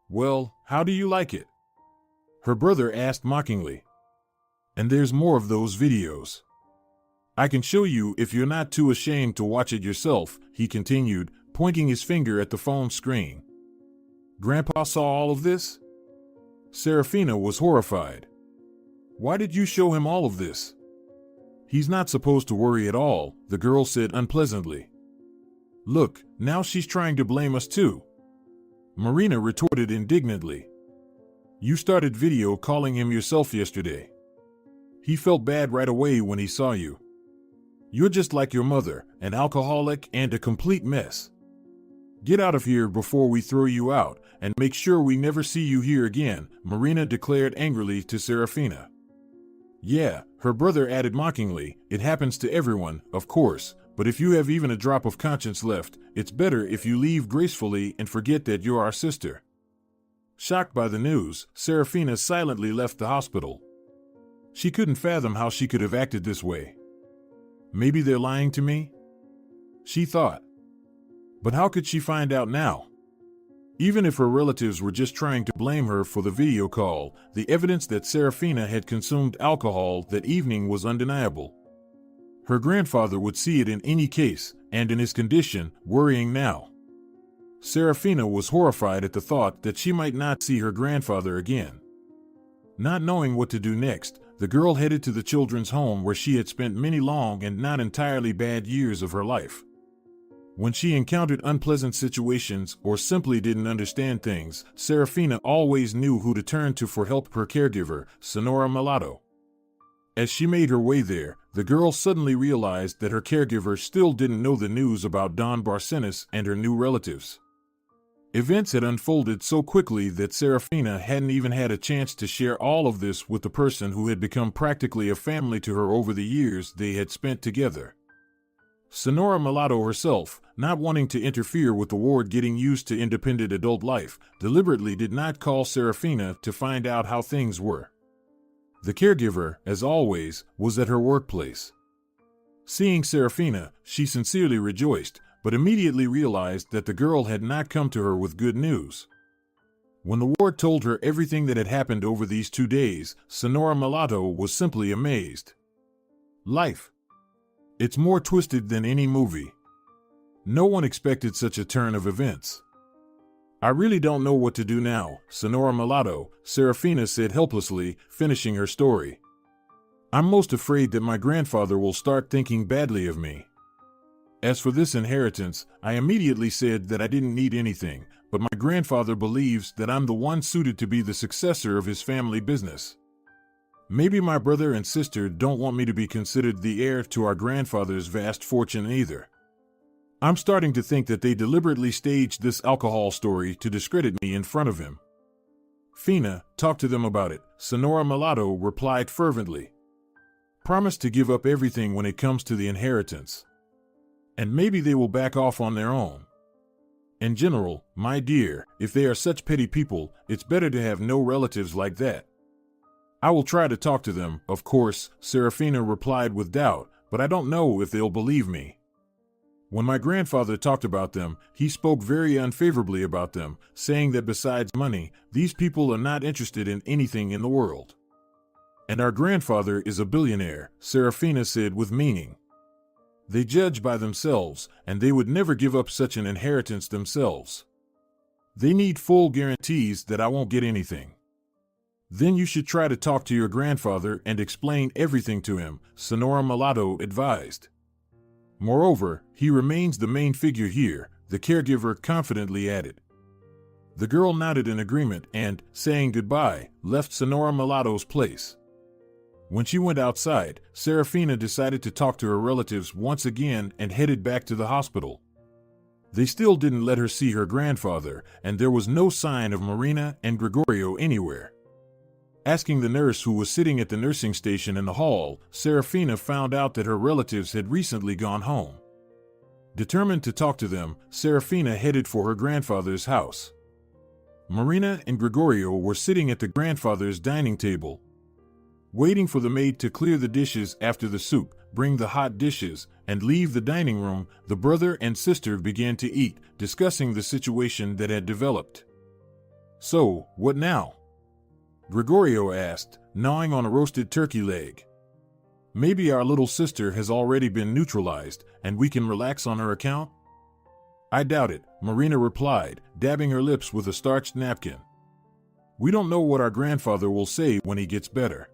Well, how do you like it? Her brother asked mockingly. And there's more of those videos. I can show you if you're not too ashamed to watch it yourself, he continued, pointing his finger at the phone screen. Grandpa saw all of this? Serafina was horrified. Why did you show him all of this? He's not supposed to worry at all, the girl said unpleasantly. Look, now she's trying to blame us too. Marina retorted indignantly. You started video calling him yourself yesterday. He felt bad right away when he saw you. You're just like your mother, an alcoholic and a complete mess. Get out of here before we throw you out, and make sure we never see you here again, Marina declared angrily to Serafina. Yeah, her brother added mockingly, it happens to everyone, of course, but if you have even a drop of conscience left, it's better if you leave gracefully and forget that you're our sister. Shocked by the news, Serafina silently left the hospital. She couldn't fathom how she could have acted this way. Maybe they're lying to me? She thought. But how could she find out now? Even if her relatives were just trying to blame her for the video call, the evidence that Serafina had consumed alcohol that evening was undeniable. Her grandfather would see it in any case, and in his condition, worrying now. Serafina was horrified at the thought that she might not see her grandfather again. Not knowing what to do next, the girl headed to the children's home where she had spent many long and not entirely bad years of her life. When she encountered unpleasant situations or simply didn't understand things, Serafina always knew who to turn to for help. Her caregiver, Sonora Mulatto. As she made her way there, the girl suddenly realized that her caregiver still didn't know the news about Don Barcenas and her new relatives. Events had unfolded so quickly that Serafina hadn't even had a chance to share all of this with the person who had become practically a family to her over the years they had spent together. Sonora Mulatto herself, not wanting to interfere with the ward getting used to independent adult life, deliberately did not call Serafina to find out how things were. The caregiver, as always, was at her workplace. Seeing Serafina, she sincerely rejoiced, but immediately realized that the girl had not come to her with good news. When the ward told her everything that had happened over these 2 days, Sonora Mulatto was simply amazed. Life. It's more twisted than any movie. No one expected such a turn of events. I really don't know what to do now, Sonora Mulatto, Serafina said helplessly, finishing her story. I'm most afraid that my grandfather will start thinking badly of me. As for this inheritance, I immediately said that I didn't need anything, but my grandfather believes that I'm the one suited to be the successor of his family business. Maybe my brother and sister don't want me to be considered the heir to our grandfather's vast fortune either. I'm starting to think that they deliberately staged this alcohol story to discredit me in front of him. Fina, talk to them about it, Sonora Mulatto replied fervently. Promise to give up everything when it comes to the inheritance. And maybe they will back off on their own. In general, my dear, if they are such petty people, it's better to have no relatives like that. I will try to talk to them, of course, Serafina replied with doubt, but I don't know if they'll believe me. When my grandfather talked about them, he spoke very unfavorably about them, saying that besides money, these people are not interested in anything in the world. And our grandfather is a billionaire, Serafina said with meaning. They judge by themselves, and they would never give up such an inheritance themselves. They need full guarantees that I won't get anything. Then you should try to talk to your grandfather and explain everything to him, Sonora Mulatto advised. Moreover, he remains the main figure here, the caregiver confidently added. The girl nodded in agreement and, saying goodbye, left Sonora Mulatto's place. When she went outside, Serafina decided to talk to her relatives once again and headed back to the hospital. They still didn't let her see her grandfather, and there was no sign of Marina and Gregorio anywhere. Asking the nurse who was sitting at the nursing station in the hall, Serafina found out that her relatives had recently gone home. Determined to talk to them, Serafina headed for her grandfather's house. Marina and Gregorio were sitting at the grandfather's dining table, waiting for the maid to clear the dishes after the soup, bring the hot dishes, and leave the dining room. The brother and sister began to eat, discussing the situation that had developed. So, what now? Gregorio asked, gnawing on a roasted turkey leg. Maybe our little sister has already been neutralized, and we can relax on her account? I doubt it, Marina replied, dabbing her lips with a starched napkin. We don't know what our grandfather will say when he gets better.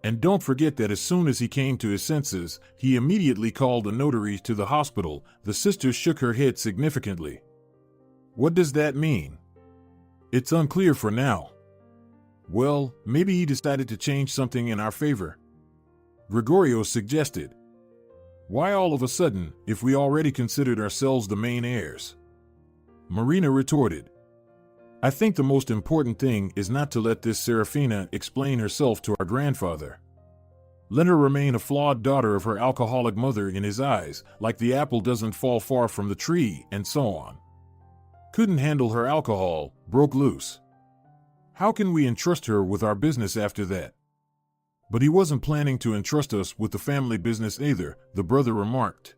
And don't forget that as soon as he came to his senses, he immediately called a notary to the hospital. The sister shook her head significantly. What does that mean? It's unclear for now. Well, maybe he decided to change something in our favor. Gregorio suggested. Why all of a sudden, if we already considered ourselves the main heirs? Marina retorted. I think the most important thing is not to let this Serafina explain herself to our grandfather. Let her remain a flawed daughter of her alcoholic mother in his eyes, like the apple doesn't fall far from the tree, and so on. Couldn't handle her alcohol, broke loose. How can we entrust her with our business after that? But he wasn't planning to entrust us with the family business either, the brother remarked.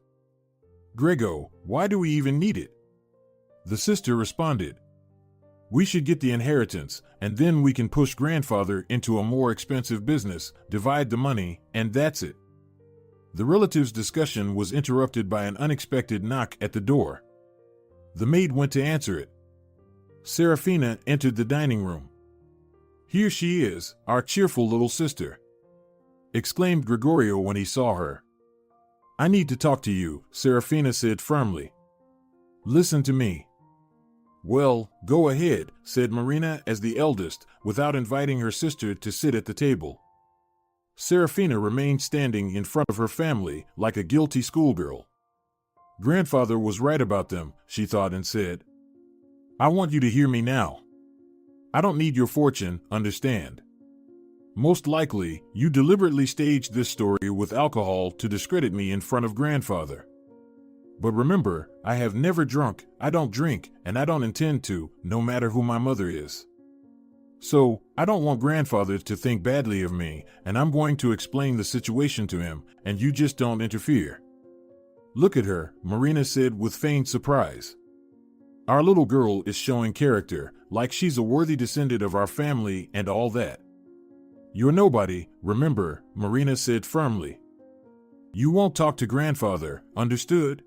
Grego, why do we even need it? The sister responded. We should get the inheritance, and then we can push grandfather into a more expensive business, divide the money, and that's it. The relatives' discussion was interrupted by an unexpected knock at the door. The maid went to answer it. Serafina entered the dining room. Here she is, our cheerful little sister, exclaimed Gregorio when he saw her. I need to talk to you, Serafina said firmly. Listen to me. Well, go ahead, said Marina as the eldest, without inviting her sister to sit at the table. Serafina remained standing in front of her family like a guilty schoolgirl. Grandfather was right about them, she thought, and said, I want you to hear me now. I don't need your fortune, understand? Most likely, you deliberately staged this story with alcohol to discredit me in front of grandfather. But remember, I have never drunk, I don't drink, and I don't intend to, no matter who my mother is. So, I don't want grandfather to think badly of me, and I'm going to explain the situation to him, and you just don't interfere. Look at her, Marina said with feigned surprise. Our little girl is showing character, like she's a worthy descendant of our family and all that. You're nobody, remember, Marina said firmly. You won't talk to grandfather, understood?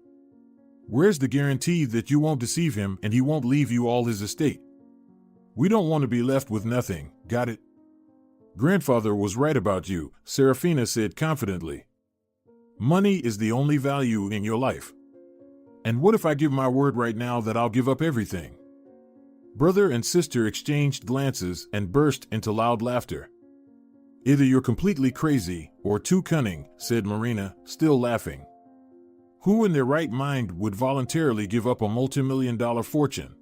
Where's the guarantee that you won't deceive him and he won't leave you all his estate? We don't want to be left with nothing, got it? Grandfather was right about you, Serafina said confidently. Money is the only value in your life. And what if I give my word right now that I'll give up everything? Brother and sister exchanged glances and burst into loud laughter. Either you're completely crazy or too cunning, said Marina, still laughing. Who in their right mind would voluntarily give up a multi-million-dollar fortune?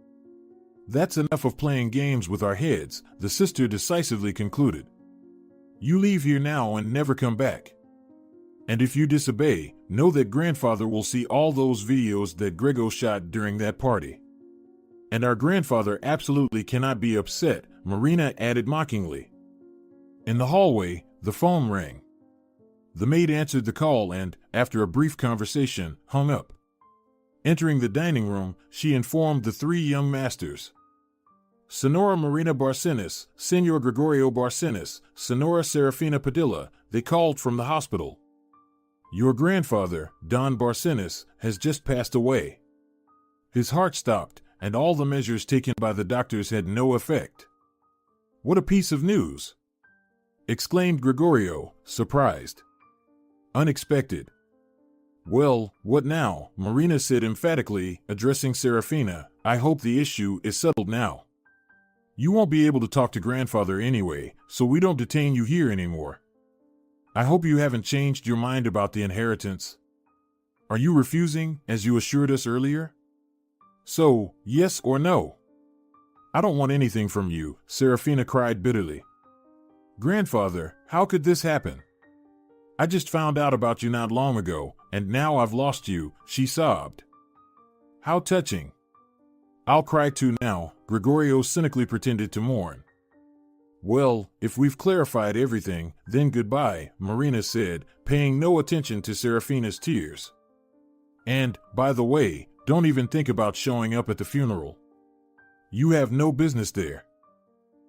That's enough of playing games with our heads, the sister decisively concluded. You leave here now and never come back. And if you disobey, know that grandfather will see all those videos that Grego shot during that party. And our grandfather absolutely cannot be upset, Marina added mockingly. In the hallway, the phone rang. The maid answered the call and, after a brief conversation, hung up. Entering the dining room, she informed the three young masters. Senora Marina Barcenas, Senor Gregorio Barcenas, Senora Serafina Padilla, they called from the hospital. Your grandfather, Don Barcenas, has just passed away. His heart stopped, and all the measures taken by the doctors had no effect. What a piece of news! Exclaimed Gregorio, surprised. Unexpected. Well, what now? Marina said emphatically, addressing Serafina. I hope the issue is settled now. You won't be able to talk to grandfather anyway, so we don't detain you here anymore. I hope you haven't changed your mind about the inheritance. Are you refusing, as you assured us earlier? So, yes or no? I don't want anything from you, Serafina cried bitterly. Grandfather, how could this happen? I just found out about you not long ago, and now I've lost you, she sobbed. How touching. I'll cry too now, Gregorio cynically pretended to mourn. Well, if we've clarified everything, then goodbye, Marina said, paying no attention to Serafina's tears. And, by the way, don't even think about showing up at the funeral. You have no business there.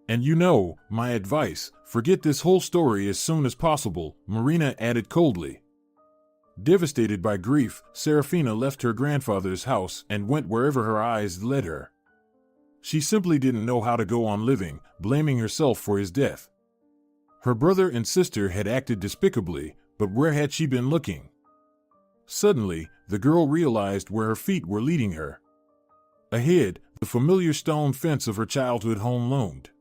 And you know, my advice, forget this whole story as soon as possible, Marina added coldly. Devastated by grief, Serafina left her grandfather's house and went wherever her eyes led her. She simply didn't know how to go on living, blaming herself for his death. Her brother and sister had acted despicably, but where had she been looking? Suddenly, the girl realized where her feet were leading her. Ahead, the familiar stone fence of her childhood home loomed.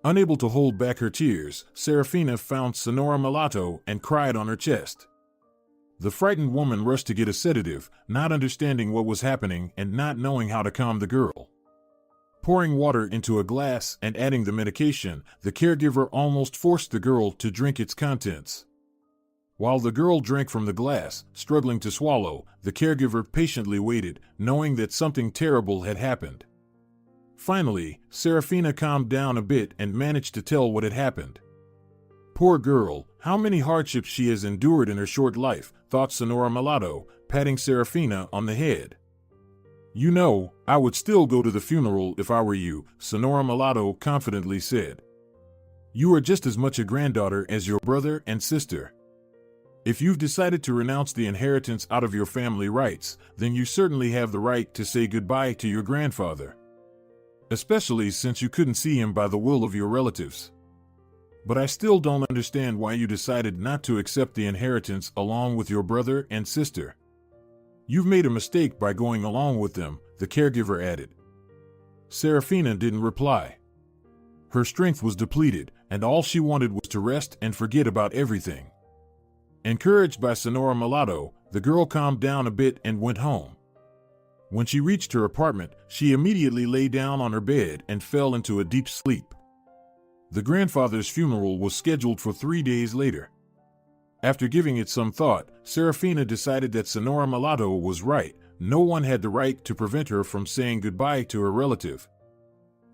Unable to hold back her tears, Serafina found Sonora Mulatto and cried on her chest. The frightened woman rushed to get a sedative, not understanding what was happening and not knowing how to calm the girl. Pouring water into a glass and adding the medication, the caregiver almost forced the girl to drink its contents. While the girl drank from the glass, struggling to swallow, the caregiver patiently waited, knowing that something terrible had happened. Finally, Serafina calmed down a bit and managed to tell what had happened. Poor girl, how many hardships she has endured in her short life, thought Sonora Mulatto, patting Serafina on the head. You know, I would still go to the funeral if I were you, Sonora Mulatto confidently said. You are just as much a granddaughter as your brother and sister. If you've decided to renounce the inheritance out of your family rights, then you certainly have the right to say goodbye to your grandfather. Especially since you couldn't see him by the will of your relatives. But I still don't understand why you decided not to accept the inheritance along with your brother and sister. You've made a mistake by going along with them, the caregiver added. Serafina didn't reply. Her strength was depleted, and all she wanted was to rest and forget about everything. Encouraged by Sonora Mulatto, the girl calmed down a bit and went home. When she reached her apartment, she immediately lay down on her bed and fell into a deep sleep. The grandfather's funeral was scheduled for 3 days later. After giving it some thought, Serafina decided that Sonora Mulatto was right. No one had the right to prevent her from saying goodbye to her relative.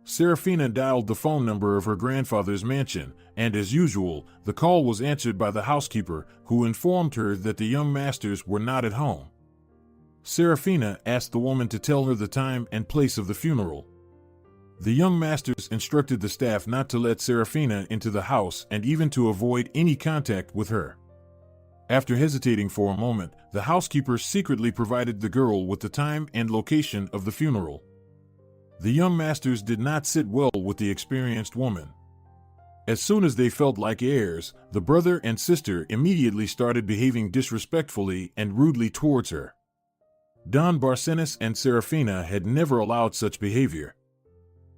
Serafina dialed the phone number of her grandfather's mansion, and as usual, the call was answered by the housekeeper, who informed her that the young masters were not at home. Serafina asked the woman to tell her the time and place of the funeral. The young masters instructed the staff not to let Serafina into the house and even to avoid any contact with her. After hesitating for a moment, the housekeeper secretly provided the girl with the time and location of the funeral. The young masters did not sit well with the experienced woman. As soon as they felt like heirs, the brother and sister immediately started behaving disrespectfully and rudely towards her. Don Barcenas and Serafina had never allowed such behavior.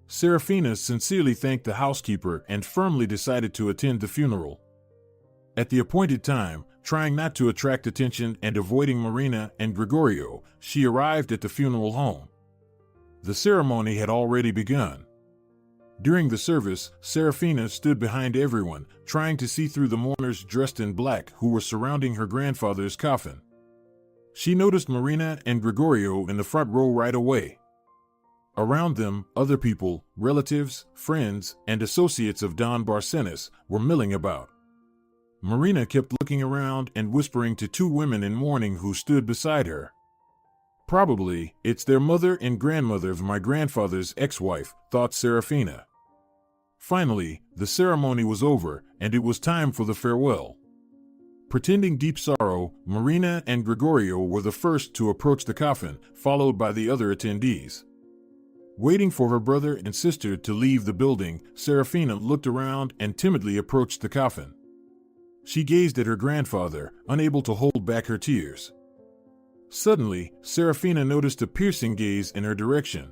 Serafina sincerely thanked the housekeeper and firmly decided to attend the funeral. At the appointed time, trying not to attract attention and avoiding Marina and Gregorio, she arrived at the funeral home. The ceremony had already begun. During the service, Serafina stood behind everyone, trying to see through the mourners dressed in black who were surrounding her grandfather's coffin. She noticed Marina and Gregorio in the front row right away. Around them, other people, relatives, friends, and associates of Don Barcenas were milling about. Marina kept looking around and whispering to 2 women in mourning who stood beside her. Probably, it's their mother and grandmother of my grandfather's ex-wife, thought Serafina. Finally, the ceremony was over, and it was time for the farewell. Pretending deep sorrow, Marina and Gregorio were the first to approach the coffin, followed by the other attendees. Waiting for her brother and sister to leave the building, Serafina looked around and timidly approached the coffin. She gazed at her grandfather, unable to hold back her tears. Suddenly, Serafina noticed a piercing gaze in her direction.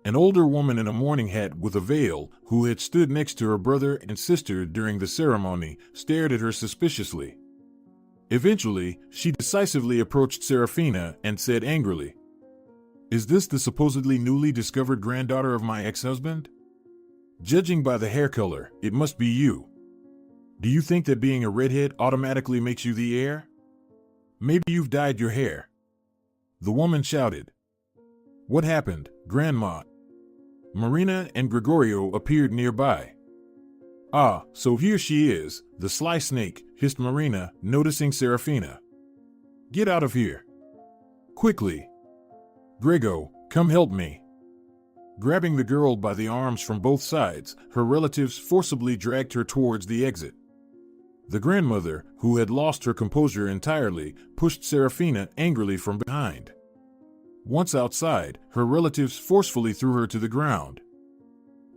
An older woman in a mourning hat with a veil, who had stood next to her brother and sister during the ceremony, stared at her suspiciously. Eventually, she decisively approached Serafina and said angrily, "Is this the supposedly newly discovered granddaughter of my ex-husband? Judging by the hair color, it must be you. Do you think that being a redhead automatically makes you the heir? Maybe you've dyed your hair." The woman shouted. "What happened, Grandma?" Marina and Gregorio appeared nearby. "Ah, so here she is, the sly snake," hissed Marina, noticing Serafina. "Get out of here. Quickly. Grego, come help me." Grabbing the girl by the arms from both sides, her relatives forcibly dragged her towards the exit. The grandmother, who had lost her composure entirely, pushed Serafina angrily from behind. Once outside, her relatives forcefully threw her to the ground.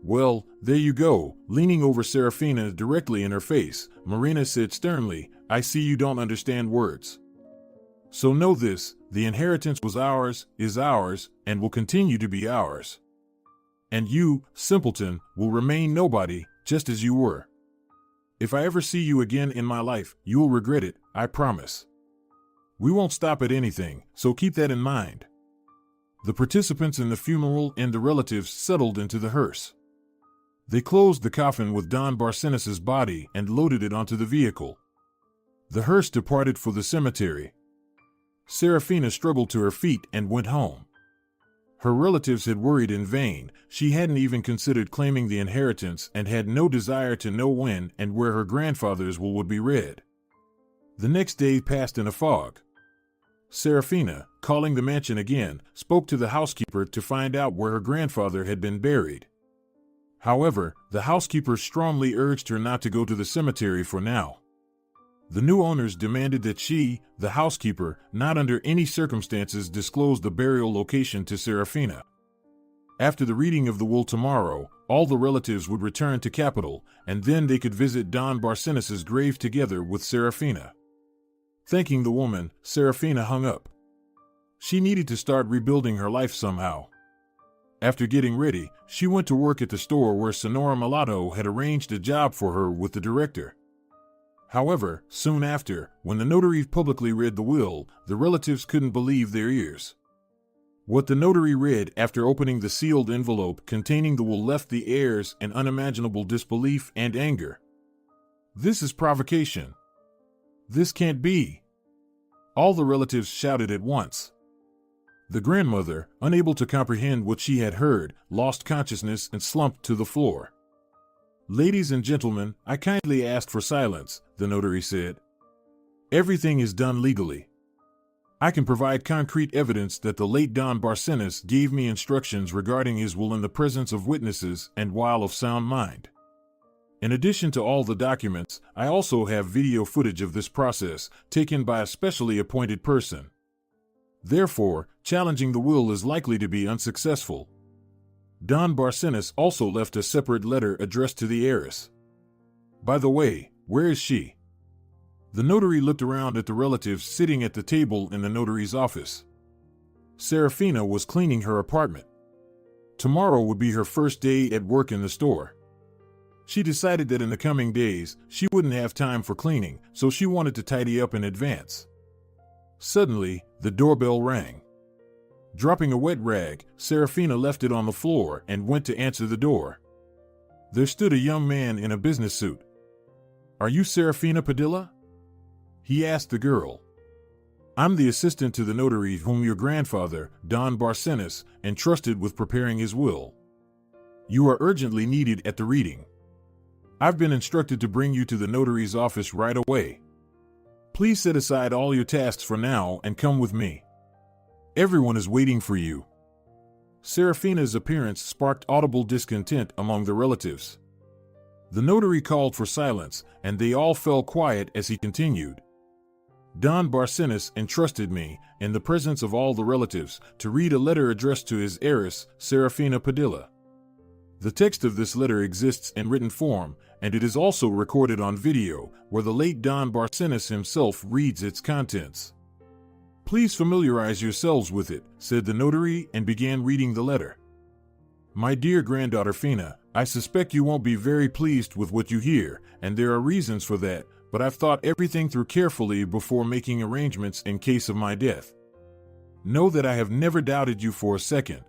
"Well, there you go," leaning over Serafina directly in her face, Marina said sternly, "I see you don't understand words. So know this, the inheritance was ours, is ours, and will continue to be ours. And you, simpleton, will remain nobody, just as you were. If I ever see you again in my life, you will regret it, I promise. We won't stop at anything, so keep that in mind." The participants in the funeral and the relatives settled into the hearse. They closed the coffin with Don Barcenas' body and loaded it onto the vehicle. The hearse departed for the cemetery. Serafina struggled to her feet and went home. Her relatives had worried in vain. She hadn't even considered claiming the inheritance and had no desire to know when and where her grandfather's will would be read. The next day passed in a fog. Serafina, calling the mansion again, spoke to the housekeeper to find out where her grandfather had been buried. However, the housekeeper strongly urged her not to go to the cemetery for now. The new owners demanded that she, the housekeeper, not under any circumstances disclose the burial location to Serafina. After the reading of the will tomorrow, all the relatives would return to capital, and then they could visit Don Barcenas' grave together with Serafina. Thanking the woman, Serafina hung up. She needed to start rebuilding her life somehow. After getting ready, she went to work at the store where Sonora Mulatto had arranged a job for her with the director. However, soon after, when the notary publicly read the will, the relatives couldn't believe their ears. What the notary read after opening the sealed envelope containing the will left the heirs in unimaginable disbelief and anger. "This is provocation. This can't be!" All the relatives shouted at once. The grandmother, unable to comprehend what she had heard, lost consciousness and slumped to the floor. "Ladies and gentlemen, I kindly ask for silence," the notary said. "Everything is done legally. I can provide concrete evidence that the late Don Barcenas gave me instructions regarding his will in the presence of witnesses and while of sound mind. In addition to all the documents, I also have video footage of this process, taken by a specially appointed person. Therefore, challenging the will is likely to be unsuccessful." Don Barcenas also left a separate letter addressed to the heiress. "By the way, where is she?" The notary looked around at the relatives sitting at the table in the notary's office. Serafina was cleaning her apartment. Tomorrow would be her first day at work in the store. She decided that in the coming days, she wouldn't have time for cleaning, so she wanted to tidy up in advance. Suddenly, the doorbell rang. Dropping a wet rag, Serafina left it on the floor and went to answer the door. There stood a young man in a business suit. "Are you Serafina Padilla?" he asked the girl. "I'm the assistant to the notary whom your grandfather, Don Barcenas, entrusted with preparing his will. You are urgently needed at the reading. I've been instructed to bring you to the notary's office right away. Please set aside all your tasks for now and come with me. Everyone is waiting for you." Serafina's appearance sparked audible discontent among the relatives. The notary called for silence, and they all fell quiet as he continued. "Don Barcenas entrusted me, in the presence of all the relatives, to read a letter addressed to his heiress, Serafina Padilla. The text of this letter exists in written form, and it is also recorded on video, where the late Don Barcenas himself reads its contents. Please familiarize yourselves with it," said the notary, and began reading the letter. "My dear granddaughter Fina, I suspect you won't be very pleased with what you hear, and there are reasons for that, but I've thought everything through carefully before making arrangements in case of my death. Know that I have never doubted you for a second.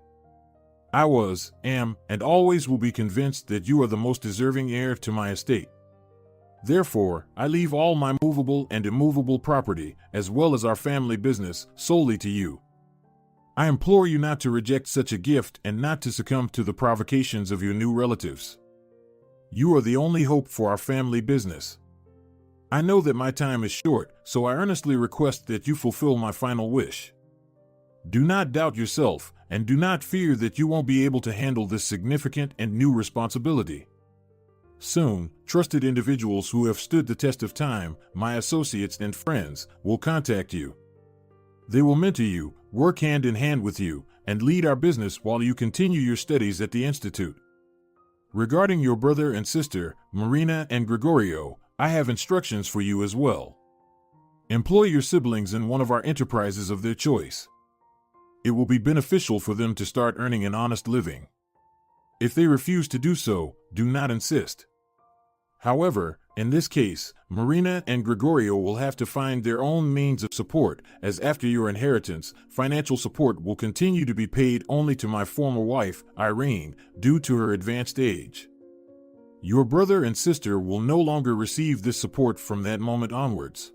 I was, am, and always will be convinced that you are the most deserving heir to my estate. Therefore, I leave all my movable and immovable property, as well as our family business, solely to you. I implore you not to reject such a gift and not to succumb to the provocations of your new relatives. You are the only hope for our family business. I know that my time is short, so I earnestly request that you fulfill my final wish. Do not doubt yourself, and do not fear that you won't be able to handle this significant and new responsibility. Soon, trusted individuals who have stood the test of time, my associates and friends, will contact you. They will mentor you, work hand in hand with you, and lead our business while you continue your studies at the Institute. Regarding your brother and sister, Marina and Gregorio, I have instructions for you as well. Employ your siblings in one of our enterprises of their choice. It will be beneficial for them to start earning an honest living. If they refuse to do so, do not insist. However, in this case, Marina and Gregorio will have to find their own means of support, as after your inheritance, financial support will continue to be paid only to my former wife, Irene, due to her advanced age. Your brother and sister will no longer receive this support from that moment onwards.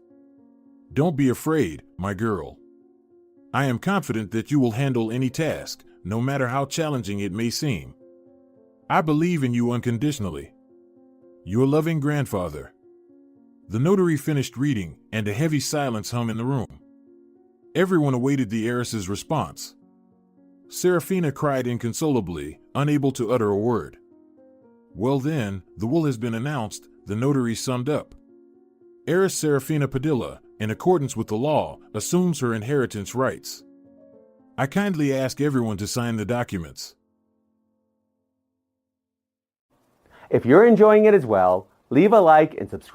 Don't be afraid, my girl. I am confident that you will handle any task, no matter how challenging it may seem. I believe in you unconditionally. Your loving grandfather. The notary finished reading, and a heavy silence hung in the room. Everyone awaited the heiress's response. Serafina cried inconsolably, unable to utter a word. Well then, the will has been announced, the notary summed up. Heiress Serafina Padilla, in accordance with the law, assumes her inheritance rights. I kindly ask everyone to sign the documents. If you're enjoying it as well, leave a like and subscribe.